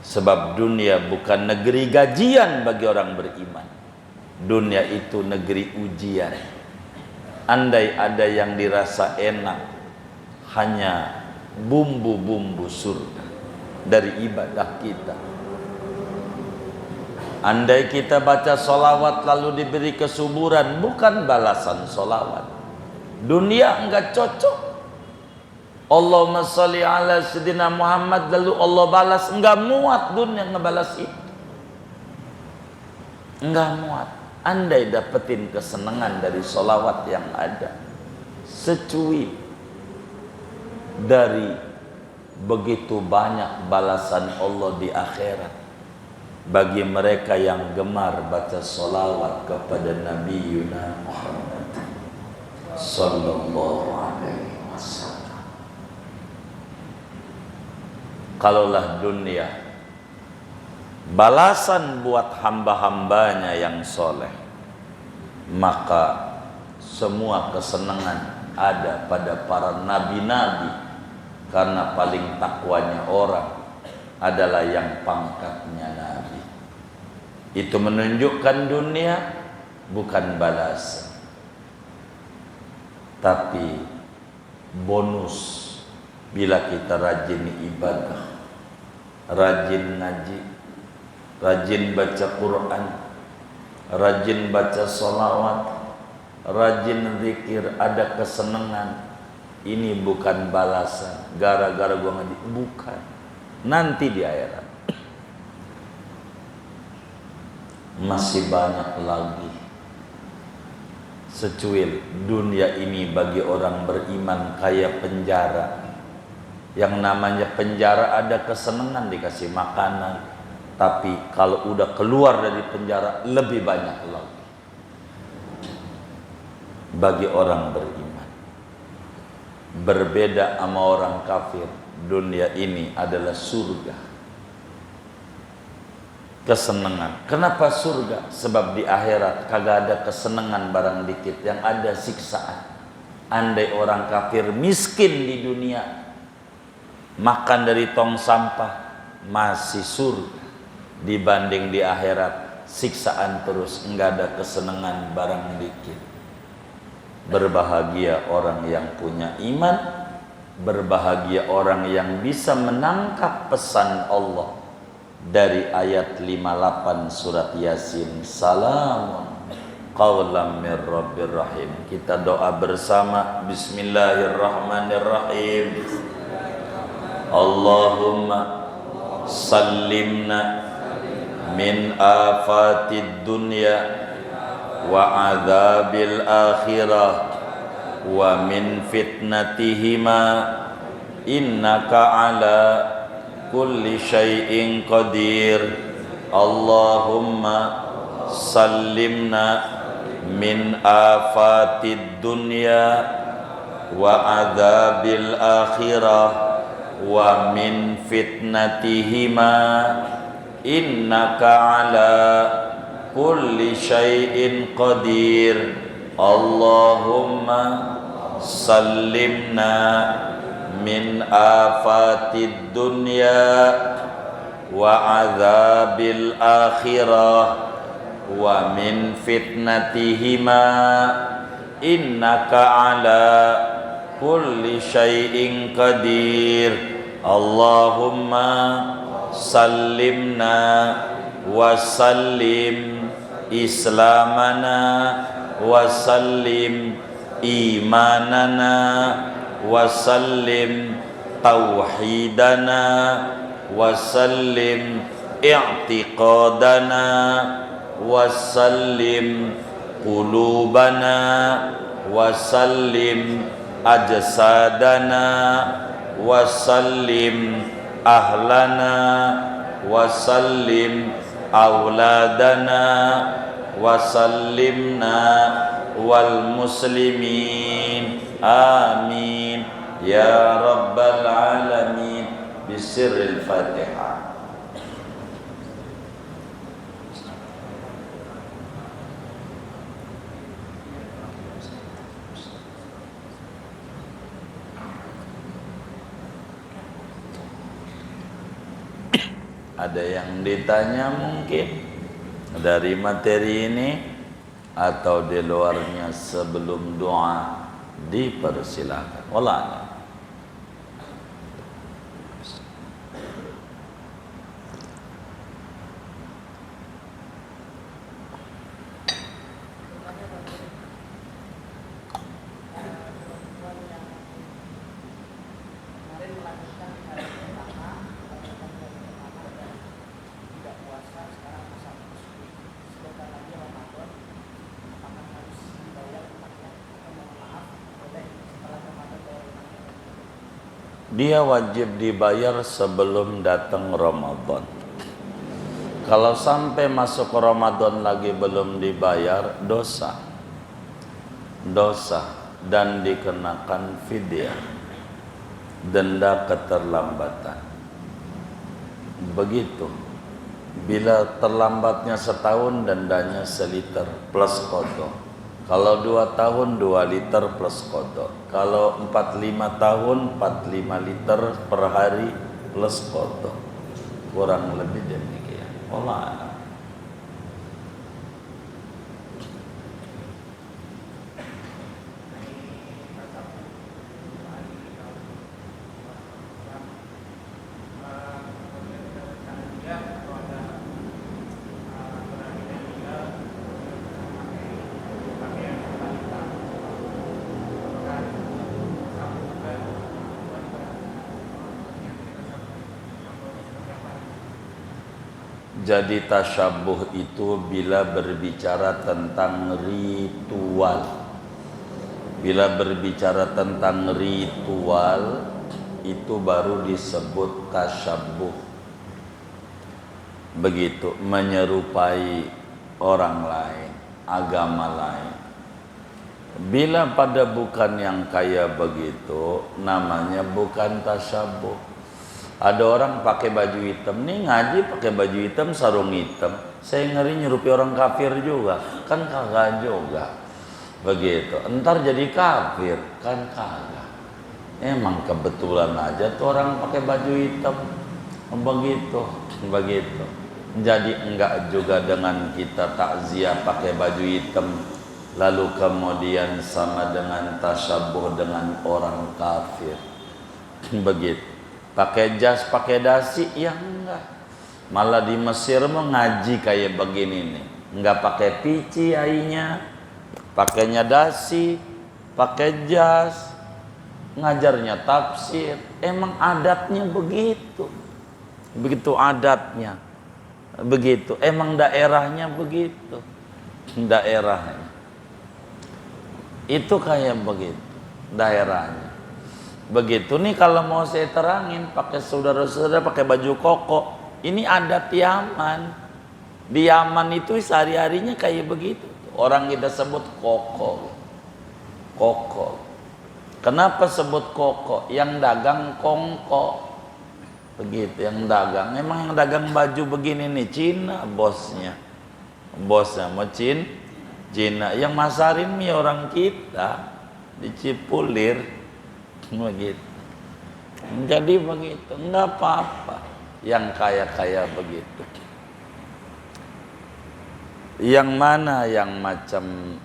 Sebab dunia bukan negeri gajian bagi orang beriman. Dunia itu negeri ujian. Andai ada yang dirasa enak, hanya bumbu-bumbu surga dari ibadah kita. Andai kita baca solawat lalu diberi kesuburan, bukan balasan solawat. Dunia enggak cocok. Allahumma sholli ala sayyidina Muhammad, lalu Allah balas, enggak muat dunia ngebalas itu. Enggak muat. Andai dapetin kesenangan dari solawat yang ada, secuil dari begitu banyak balasan Allah di akhirat bagi mereka yang gemar baca solawat kepada Nabi Yuna Muhammad sallallahu alaihi wasallam. Kalaulah dunia balasan buat hamba-hambanya yang soleh, maka semua kesenangan ada pada para nabi-nabi, karena paling takwanya orang adalah yang pangkatnya nabi. Itu menunjukkan dunia bukan balasan, tapi bonus bila kita rajin ibadah, rajin ngaji, rajin baca Quran, rajin baca solawat, rajin zikir, ada kesenangan. Ini bukan balasan gara-gara gua ngaji, bukan. nanti di akhirat. Masih banyak lagi secuil dunia ini bagi orang beriman kayak penjara. Yang namanya penjara ada kesenangan dikasih makanan, tapi kalau udah keluar dari penjara lebih banyak lagi. Bagi orang beriman, berbeda sama orang kafir, dunia ini adalah surga. Kesenangan. Kenapa surga? Sebab di akhirat kagak ada kesenangan barang dikit, yang ada siksaan. Andai orang kafir miskin di dunia, makan dari tong sampah, masih surga. Dibanding di akhirat siksaan terus, enggak ada kesenangan barang dikit. Berbahagia orang yang punya iman, berbahagia orang yang bisa menangkap pesan Allah dari ayat 58 surat Yasin. Salamun qawlan mir rabbir rahim. Kita doa bersama. Bismillahirrahmanirrahim. Allahumma sallimna min afatid dunya wa adzabil akhirah wa min fitnatihima innaka ala kulli syai'in qadir. Allahumma sallimna min afatid dunya wa adzabil akhirah wa min fitnatihima innaka ala kulli syai'in qadir. Allahumma sallimna min afatid dunya wa adzabil akhirah wa min fitnatihima innaka ala kulli syai'in qadir. Allahumma sallimna wa sallim islamana wa sallim imanana wa sallim tauhidana wa sallim i'tiqadana wa sallim qulubana wa sallim ajsadana wa sallim ahlana wa sallim auladana wa sallimna wal muslimin. Amin ya rabbal alamin. Bisirril Fatihah. Ada yang ditanya mungkin dari materi ini atau di luarnya sebelum doa, dipersilakan. Wallah. Dia wajib dibayar sebelum datang Ramadan. Kalau sampai masuk Ramadan lagi belum dibayar, dosa dan dikenakan fidyah, denda keterlambatan. Begitu. Bila terlambatnya setahun, dendanya seliter plus qadha. Kalau 2 tahun 2 liter plus qadha. Kalau 45 tahun 45 liter per hari plus qadha. Kurang lebih demikian. Wallah a'lam. Jadi tasyabuh itu bila berbicara tentang ritual. Bila berbicara tentang ritual itu baru disebut tasyabuh. Begitu, menyerupai orang lain, agama lain. Bila pada bukan yang kayak begitu, namanya bukan tasyabuh. Ada orang pakai baju hitam, nih ngaji pakai baju hitam, sarung hitam. Saya ngeri nyerupi orang kafir juga, kan kagak juga. Begitu, entar jadi kafir, kan kagak. Emang kebetulan aja tuh orang pakai baju hitam, begitu. Jadi enggak juga dengan kita takziah pakai baju hitam, lalu kemudian sama dengan tasyabuh dengan orang kafir, begitu. Pakai jas, pakai dasi, ya enggak. Malah di Mesir mengaji kayak begini nih, enggak pakai pici ainya, pakainya dasi, pakai jas, ngajarnya tafsir. Emang adatnya begitu, begitu adatnya, begitu. Emang daerahnya begitu, daerahnya itu kayak begitu, daerahnya. Begitu nih kalau mau saya terangin, pakai saudara-saudara pakai baju koko, ini adat Yaman. Di Yaman itu sehari-harinya kayak begitu. Orang kita sebut koko. Koko. Kenapa sebut koko? Yang dagang kongko. Begitu, yang dagang. Emang yang dagang baju begini nih Cina bosnya. Bosnya mau Cina. Yang masarin nih orang kita di Cipulir. Begitu. Jadi begitu, enggak apa-apa yang kaya-kaya begitu. Yang mana yang macam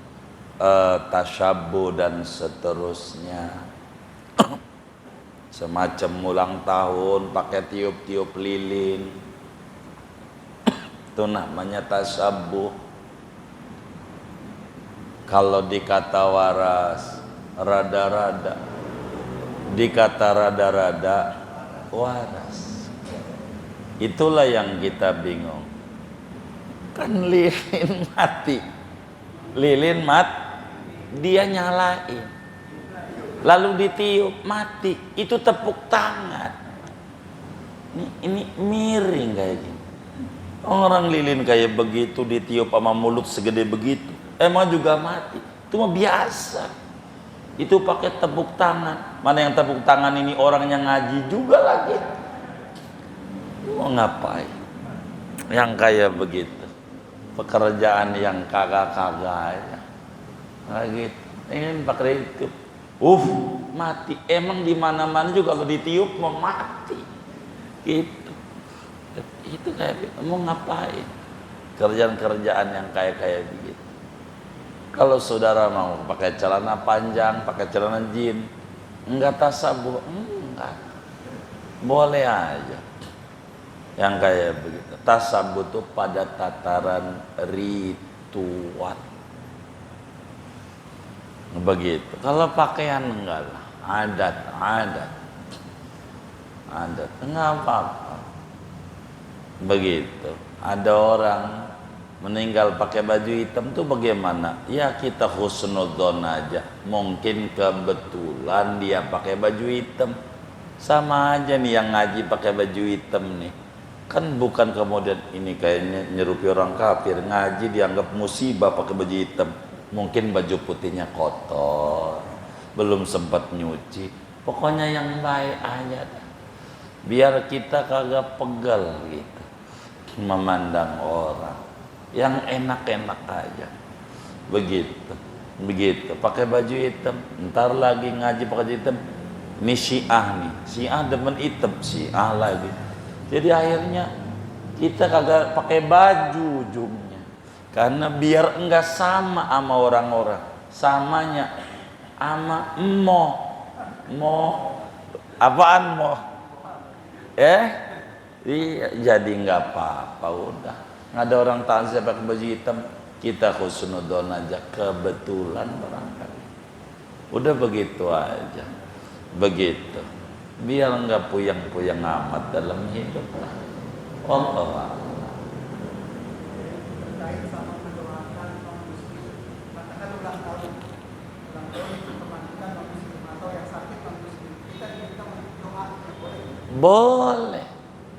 tasyabuh dan seterusnya, semacam ulang tahun pakai tiup-tiup lilin, itu namanya tasyabuh. Kalau dikata waras, rada-rada. Dikata rada-rada, waras. Itulah yang kita bingung. Kan lilin mati. Lilin dia nyalain. Lalu ditiup, mati. Itu tepuk tangan. Ini miring kayak gini. Orang lilin kayak begitu ditiup sama mulut segede begitu, emang juga mati. Itu mah biasa. Itu pakai tepuk tangan. Mana yang tepuk tangan ini orangnya ngaji juga lagi. Mau ngapain? Yang kayak begitu. Pekerjaan yang kagak-kagak aja. Nah gitu. Ini pakai itu. Mati. Emang di mana-mana juga kalau ditiup mau mati. Gitu. Itu kayak mau ngapain? Kerjaan-kerjaan yang kayak begitu. Kalau saudara mau pakai celana panjang, pakai celana jin, enggak tasyabuh, enggak. Boleh aja. Yang kayak begitu. Tasyabuh itu pada tataran ritual. Begitu. Kalau pakaian enggak lah, adat. Enggak apa-apa. Begitu. Ada orang meninggal pakai baju hitam tuh bagaimana? Ya kita husnudzon aja. Mungkin kebetulan dia pakai baju hitam. Sama aja nih yang ngaji pakai baju hitam nih. Kan bukan kemudian ini kayaknya nyerupi orang kafir. Ngaji dianggap musibah pakai baju hitam. Mungkin baju putihnya kotor, belum sempat nyuci. Pokoknya yang baik aja dah. Biar kita kagak pegal gitu memandang orang. Yang enak-enak aja, begitu. Pakai baju hitam, ntar lagi ngaji pakai baju hitam. Ini Syiah demen hitam, Syiah lagi. Jadi akhirnya kita kagak pakai baju ujungnya, karena biar enggak sama orang-orang. Samanya sama apaan iya, jadi enggak apa-apa udah. Ada orang takziah pakai baju hitam, kita husnudzon aja, kebetulan barangkali. Udah begitu aja. Begitu. Biar enggak puyeng-puyeng amat dalam hidup. Allah. doain sama mendoakan non muslim, katakan ulang tahun teman kita non muslim atau yang sakit non muslim, kita diminta doa, boleh? Boleh.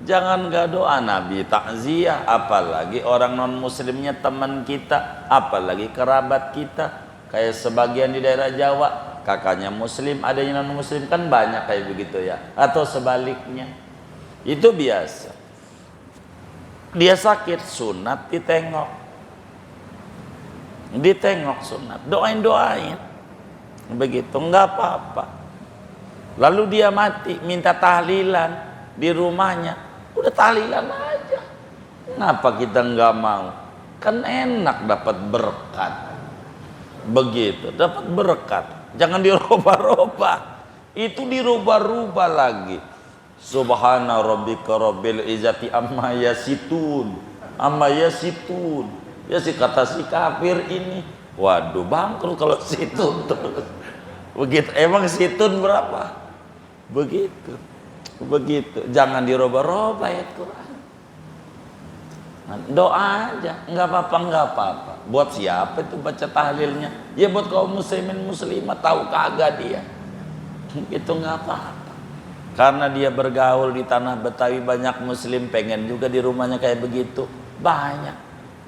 Jangan gak doa, Nabi takziah, apalagi orang non muslimnya teman kita, apalagi kerabat kita. Kayak sebagian di daerah Jawa, kakaknya muslim, adanya non muslim, kan banyak kayak begitu ya. Atau sebaliknya, itu biasa. Dia sakit, sunat ditengok, sunat, doain begitu, nggak apa-apa. Lalu dia mati, minta tahlilan di rumahnya, udah tahlilan aja. Kenapa kita nggak mau? Kan enak dapat berkat. Begitu, dapat berkat. Jangan dirubah-rubah. Itu dirubah-rubah lagi. Subhana rabbika rabbil izzati amma yasitun. Ya si kata si kafir ini. Waduh, bangkrut kalau situn terus. Begitu. Emang situn berapa? Begitu. Jangan dirubah-rubah ayat Quran. Doa aja, nggak apa-apa. Buat siapa itu baca tahlilnya? Ya buat kaum muslimin muslimah, tahu kagak dia? Itu nggak apa-apa. Karena dia bergaul di tanah Betawi, banyak muslim pengen juga di rumahnya kayak begitu. Banyak.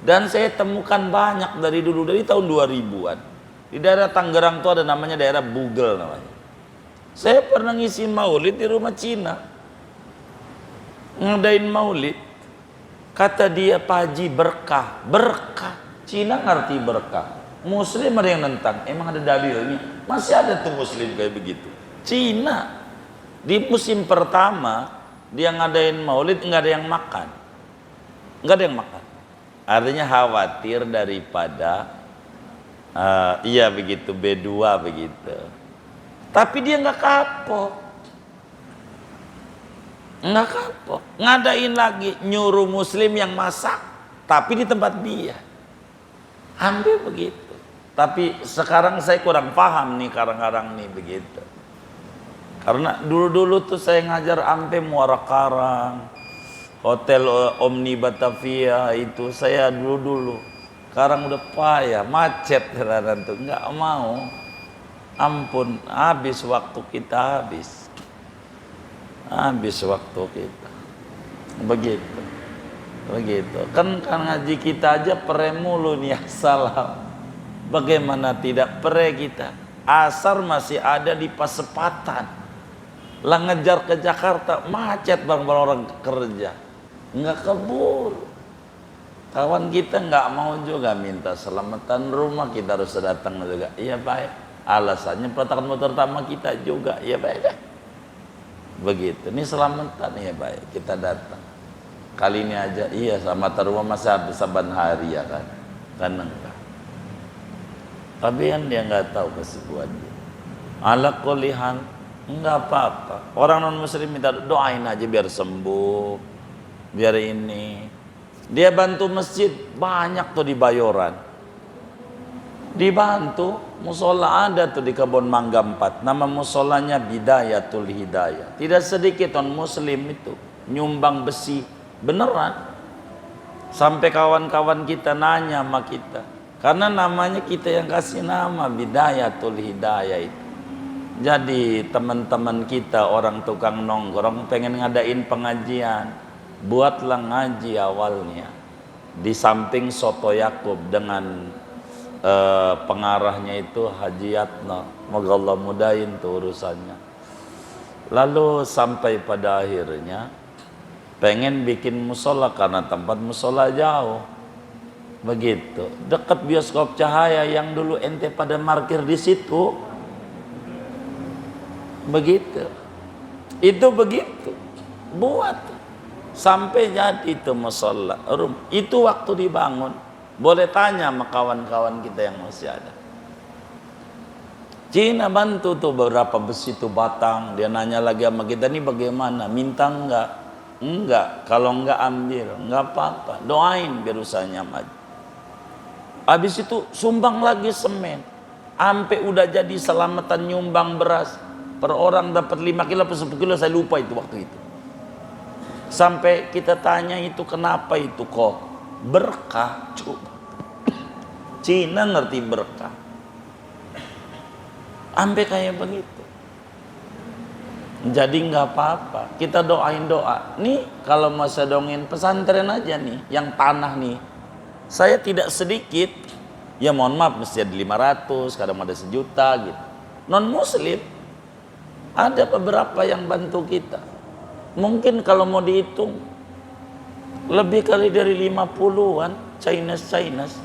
Dan saya temukan banyak dari dulu, dari tahun 2000-an. Di daerah Tangerang tuh ada namanya daerah Bugel namanya. Saya pernah ngisi maulid di rumah Cina. Ngadain maulid. Kata dia, Pak Haji, berkah. Cina ngerti berkah. Muslim ada yang nentang. Emang ada dalilnya? Masih ada tuh muslim kayak begitu. Cina. Di musim pertama, dia ngadain maulid, nggak ada yang makan. Artinya khawatir daripada, iya begitu, B2 begitu. Tapi dia nggak kapok. Ngadain lagi, nyuruh muslim yang masak, tapi di tempat dia. Hampir begitu. Tapi sekarang saya kurang paham nih, karang-karang nih begitu. Karena dulu-dulu tuh saya ngajar ampe Muara Karang, Hotel Omni Batavia itu saya dulu. Sekarang udah payah, macet ternyata tuh, nggak mau. Ampun, habis waktu kita habis waktu kita. Begitu. Kan ngaji kita aja pere mulu nih, salam. Bagaimana tidak pere kita? Asar masih ada di Pasepatan. Lah ngejar ke Jakarta, macet bang orang kerja. Nggak keburu. Kawan kita nggak mau juga minta selamatan rumah, kita harus datang juga. Iya baik. Alasannya peletakan motor pertama kita juga. Iya baik. Begitu, ini selamatan ya baik, kita datang. Kali ini aja, iya selamatan rumah masa saban hari ya kan enggak. Tapi kan dia nggak tahu kesibukan dia. Ala kulihan, nggak apa-apa. Orang non muslim minta doain aja biar sembuh, biar ini. Dia bantu masjid banyak tuh di Bayoran. Dibantu, musola ada tuh di Kebon Mangga 4. Nama musolanya Bidayatul Hidayah. Tidak sedikit non muslim itu nyumbang besi beneran. Sampai kawan-kawan kita nanya sama kita. Karena namanya kita yang kasih nama Bidayatul Hidayah itu. Jadi teman-teman kita orang tukang nongkrong pengen ngadain pengajian, buatlah ngaji awalnya di samping Soto Yakub dengan pengarahnya itu Haji Yatno, moga Allah mudahin tuh urusannya. Lalu sampai pada akhirnya pengen bikin musola karena tempat musola jauh. Begitu, dekat bioskop Cahaya yang dulu ente pada parkir di situ. Begitu. Itu begitu. Buat sampai jadi itu musola. Itu waktu dibangun. Boleh tanya sama kawan-kawan kita yang masih ada. Cina bantu tuh beberapa besi tuh batang. Dia nanya lagi sama kita, nih bagaimana? Minta enggak? Enggak. Kalau enggak ambil. Enggak apa-apa. Doain biar usahanya maju. Habis itu sumbang lagi semen. Ampe udah jadi selamatan nyumbang beras. Per orang dapat 5 kilo atau 10 kilo, saya lupa itu waktu itu. Sampai kita tanya itu kenapa itu kok Berkah, coba. Cina ngerti berkah. Sampai kayak begitu. Jadi nggak apa-apa, kita doain doa. Nih kalau mau sedongin pesantren aja nih, yang tanah nih. Saya tidak sedikit, ya mohon maaf mesti ada 500, kadang ada 1 juta gitu. Non muslim ada beberapa yang bantu kita. Mungkin kalau mau dihitung lebih kali dari 50-an Chinese.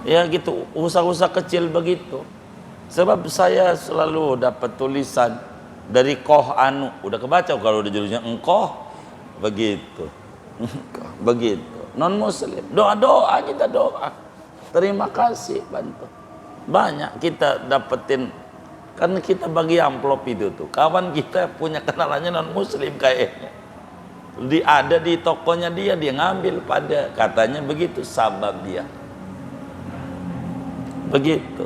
Ya gitu, usaha-usaha kecil begitu. Sebab saya selalu dapat tulisan dari Koh Anu, udah kebaca kalau udah judulnya engkoh begitu. Begitu. Non muslim, doa-doa kita doa. Terima kasih bantu. Banyak kita dapetin karena kita bagi amplop itu tuh. Kawan kita punya kenalannya non muslim kayaknya. Ada di tokonya dia ngambil pada katanya begitu sabab dia. Begitu.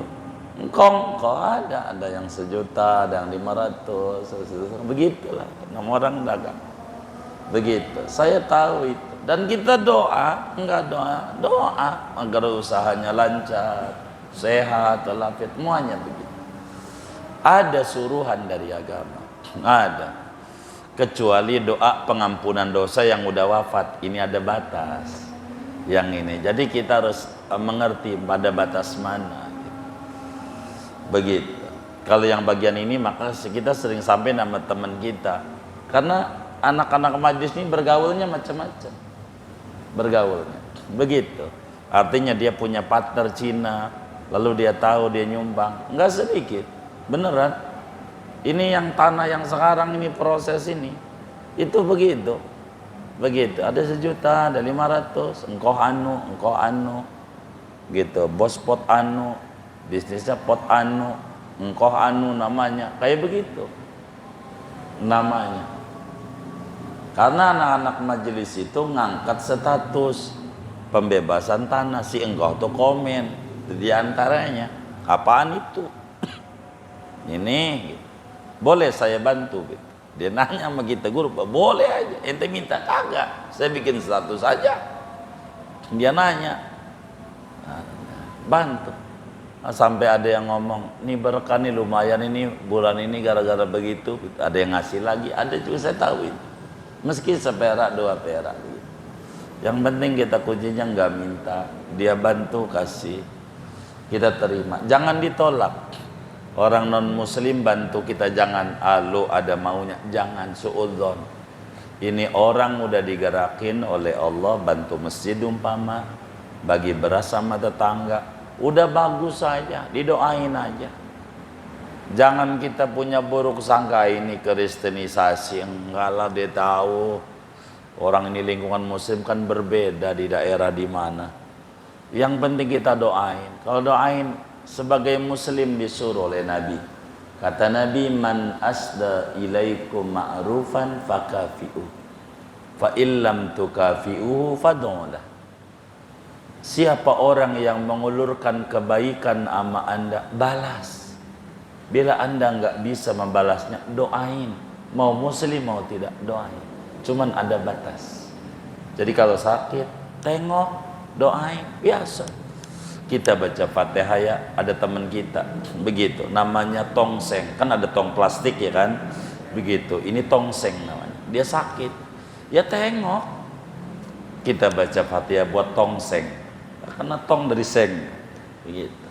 Engkau ada yang 1 juta, ada yang 500, begitulah. 6 orang dagang. Begitu. Saya tahu itu. Dan kita doa agar usahanya lancar, sehat, walafiat, semuanya begitu. Ada suruhan dari agama. Ada. Kecuali doa pengampunan dosa yang udah wafat. Ini ada batas. Yang ini. Jadi kita harus mengerti pada batas mana. Begitu. Kalau yang bagian ini maka kita sering sampai nama teman kita. Karena anak-anak majlis ini bergaulnya macam-macam. Bergaulnya. Begitu. Artinya dia punya partner Cina, lalu dia tahu dia nyumbang. Enggak sedikit. Beneran. Ini yang tanah yang sekarang ini proses ini. Itu begitu. Begitu. Ada 1 juta, ada 500, engkau anu. Gitu. Bos pot anu. Bisnisnya pot anu, engkau anu namanya, kayak begitu namanya. Karena anak-anak majelis itu ngangkat status pembebasan tanah, si engkau tuh komen di antaranya, apaan itu? Ini gitu. Boleh saya bantu gitu. Dia nanya sama kita, guru, boleh aja, ente minta kagak, saya bikin status aja. Dia nanya, bantu. Sampai ada yang ngomong, nih berkah nih lumayan ini bulan ini gara-gara begitu. Ada yang ngasih lagi, ada juga saya tahu itu. Meski 1 perak 2 perak gitu. Yang penting kita kuncinya nggak minta, dia bantu kasih, kita terima. Jangan ditolak. Orang non muslim bantu kita jangan lu ada maunya, jangan suudzon. Ini orang udah digerakin oleh Allah bantu masjid umpama, bagi beras sama tetangga. Udah bagus saja, didoain aja. Jangan kita punya buruk sangka ini kristenisasi. Enggak lah, dia tahu orang ini lingkungan muslim kan berbeda di daerah di mana. Yang penting kita doain. Kalau doain sebagai muslim disuruh oleh Nabi. Kata Nabi, man asda ilaikum ma'rufan fakafi'u. Fa illam tukafi'u fad'ulah. Siapa orang yang mengulurkan kebaikan sama anda, balas. Bila anda nggak bisa membalasnya, doain. Mau muslim mau tidak, doain. Cuman ada batas. Jadi kalau sakit, tengok, doain, biasa. Kita baca Fatihah ya, ada teman kita, begitu. Namanya tongseng, kan ada tong plastik ya kan, begitu. Ini tongseng namanya. Dia sakit, ya tengok. Kita baca Fatihah buat tongseng. Karena tong dari seng begitu.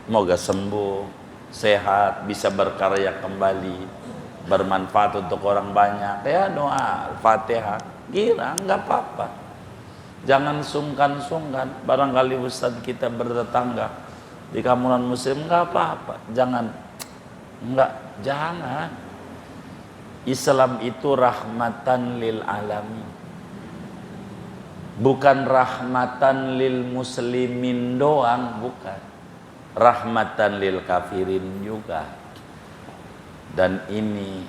Semoga sembuh, sehat, bisa berkarya kembali, bermanfaat untuk orang banyak. Ya doa Fatihah, kira nggak apa-apa. Jangan sungkan-sungkan. Barangkali ustadz kita bertetangga di kamunan muslim, nggak apa-apa. Jangan. Islam itu rahmatan lil alamin. Bukan rahmatan lil muslimin doang, bukan. Rahmatan lil kafirin juga. Dan ini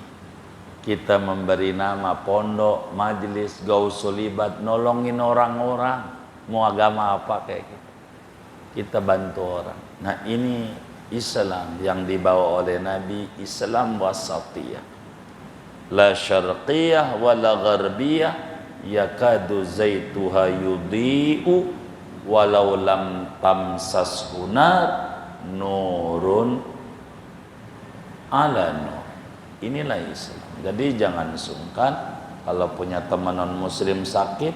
kita memberi nama pondok, majelis, gausulibat, nolongin orang-orang. Mau agama apa kayak gitu. Kita bantu orang. Nah ini Islam yang dibawa oleh Nabi, Islam wasatiyah. La syarqiyah wa la gharbiyah, yakadu zaituha yudhi'u walau lam tamsashu nar nurun ala nur. Inilah Islam. Jadi jangan sungkan kalau punya teman non muslim sakit,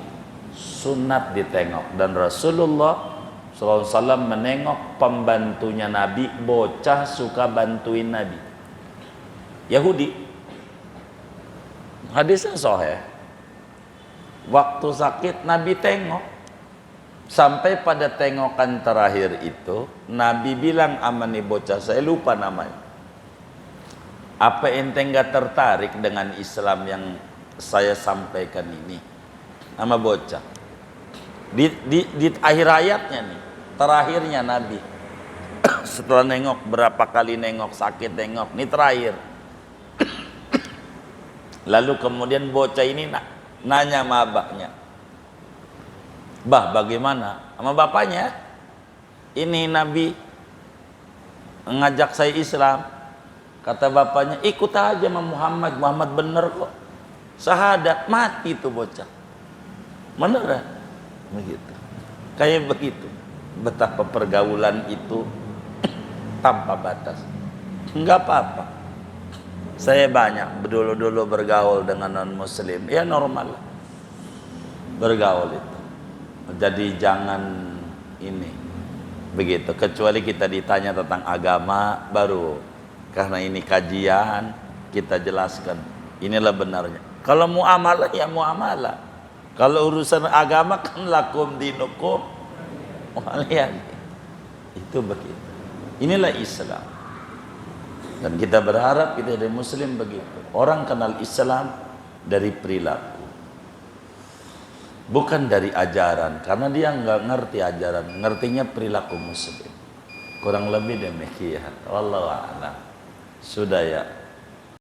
sunat ditengok. Dan Rasulullah SAW menengok pembantunya Nabi, bocah suka bantuin Nabi, Yahudi. Hadisnya sahih. Waktu sakit Nabi tengok. Sampai pada tengokan terakhir itu Nabi bilang sama nih bocah, saya lupa namanya, apa ente gak tertarik dengan Islam yang saya sampaikan ini? Sama bocah. Di akhir ayatnya nih, terakhirnya Nabi setelah nengok, berapa kali nengok, sakit nengok, ini terakhir. Lalu kemudian bocah ini nanya sama abahnya, bah bagaimana? Sama bapaknya, ini Nabi ngajak saya Islam. Kata bapaknya, ikut aja sama Muhammad, Muhammad bener kok, syahadat, mati tuh bocah. Beneran begitu. Kayak begitu. Betapa pergaulan itu tanpa batas. Enggak apa-apa. Saya banyak dulu bergaul dengan non muslim, ya normal lah bergaul itu. Jadi jangan ini begitu, kecuali kita ditanya tentang agama baru, karena ini kajian kita jelaskan inilah benarnya. Kalau muamalah ya muamalah, kalau urusan agama kan lakum dinukum waliyan. Itu begitu. Inilah Islam. Dan kita berharap kita dari muslim begitu. Orang kenal Islam dari perilaku, bukan dari ajaran, karena dia nggak ngerti ajaran, ngertinya perilaku muslim. Kurang lebih demikian. Wallahu a'lam. Sudah ya.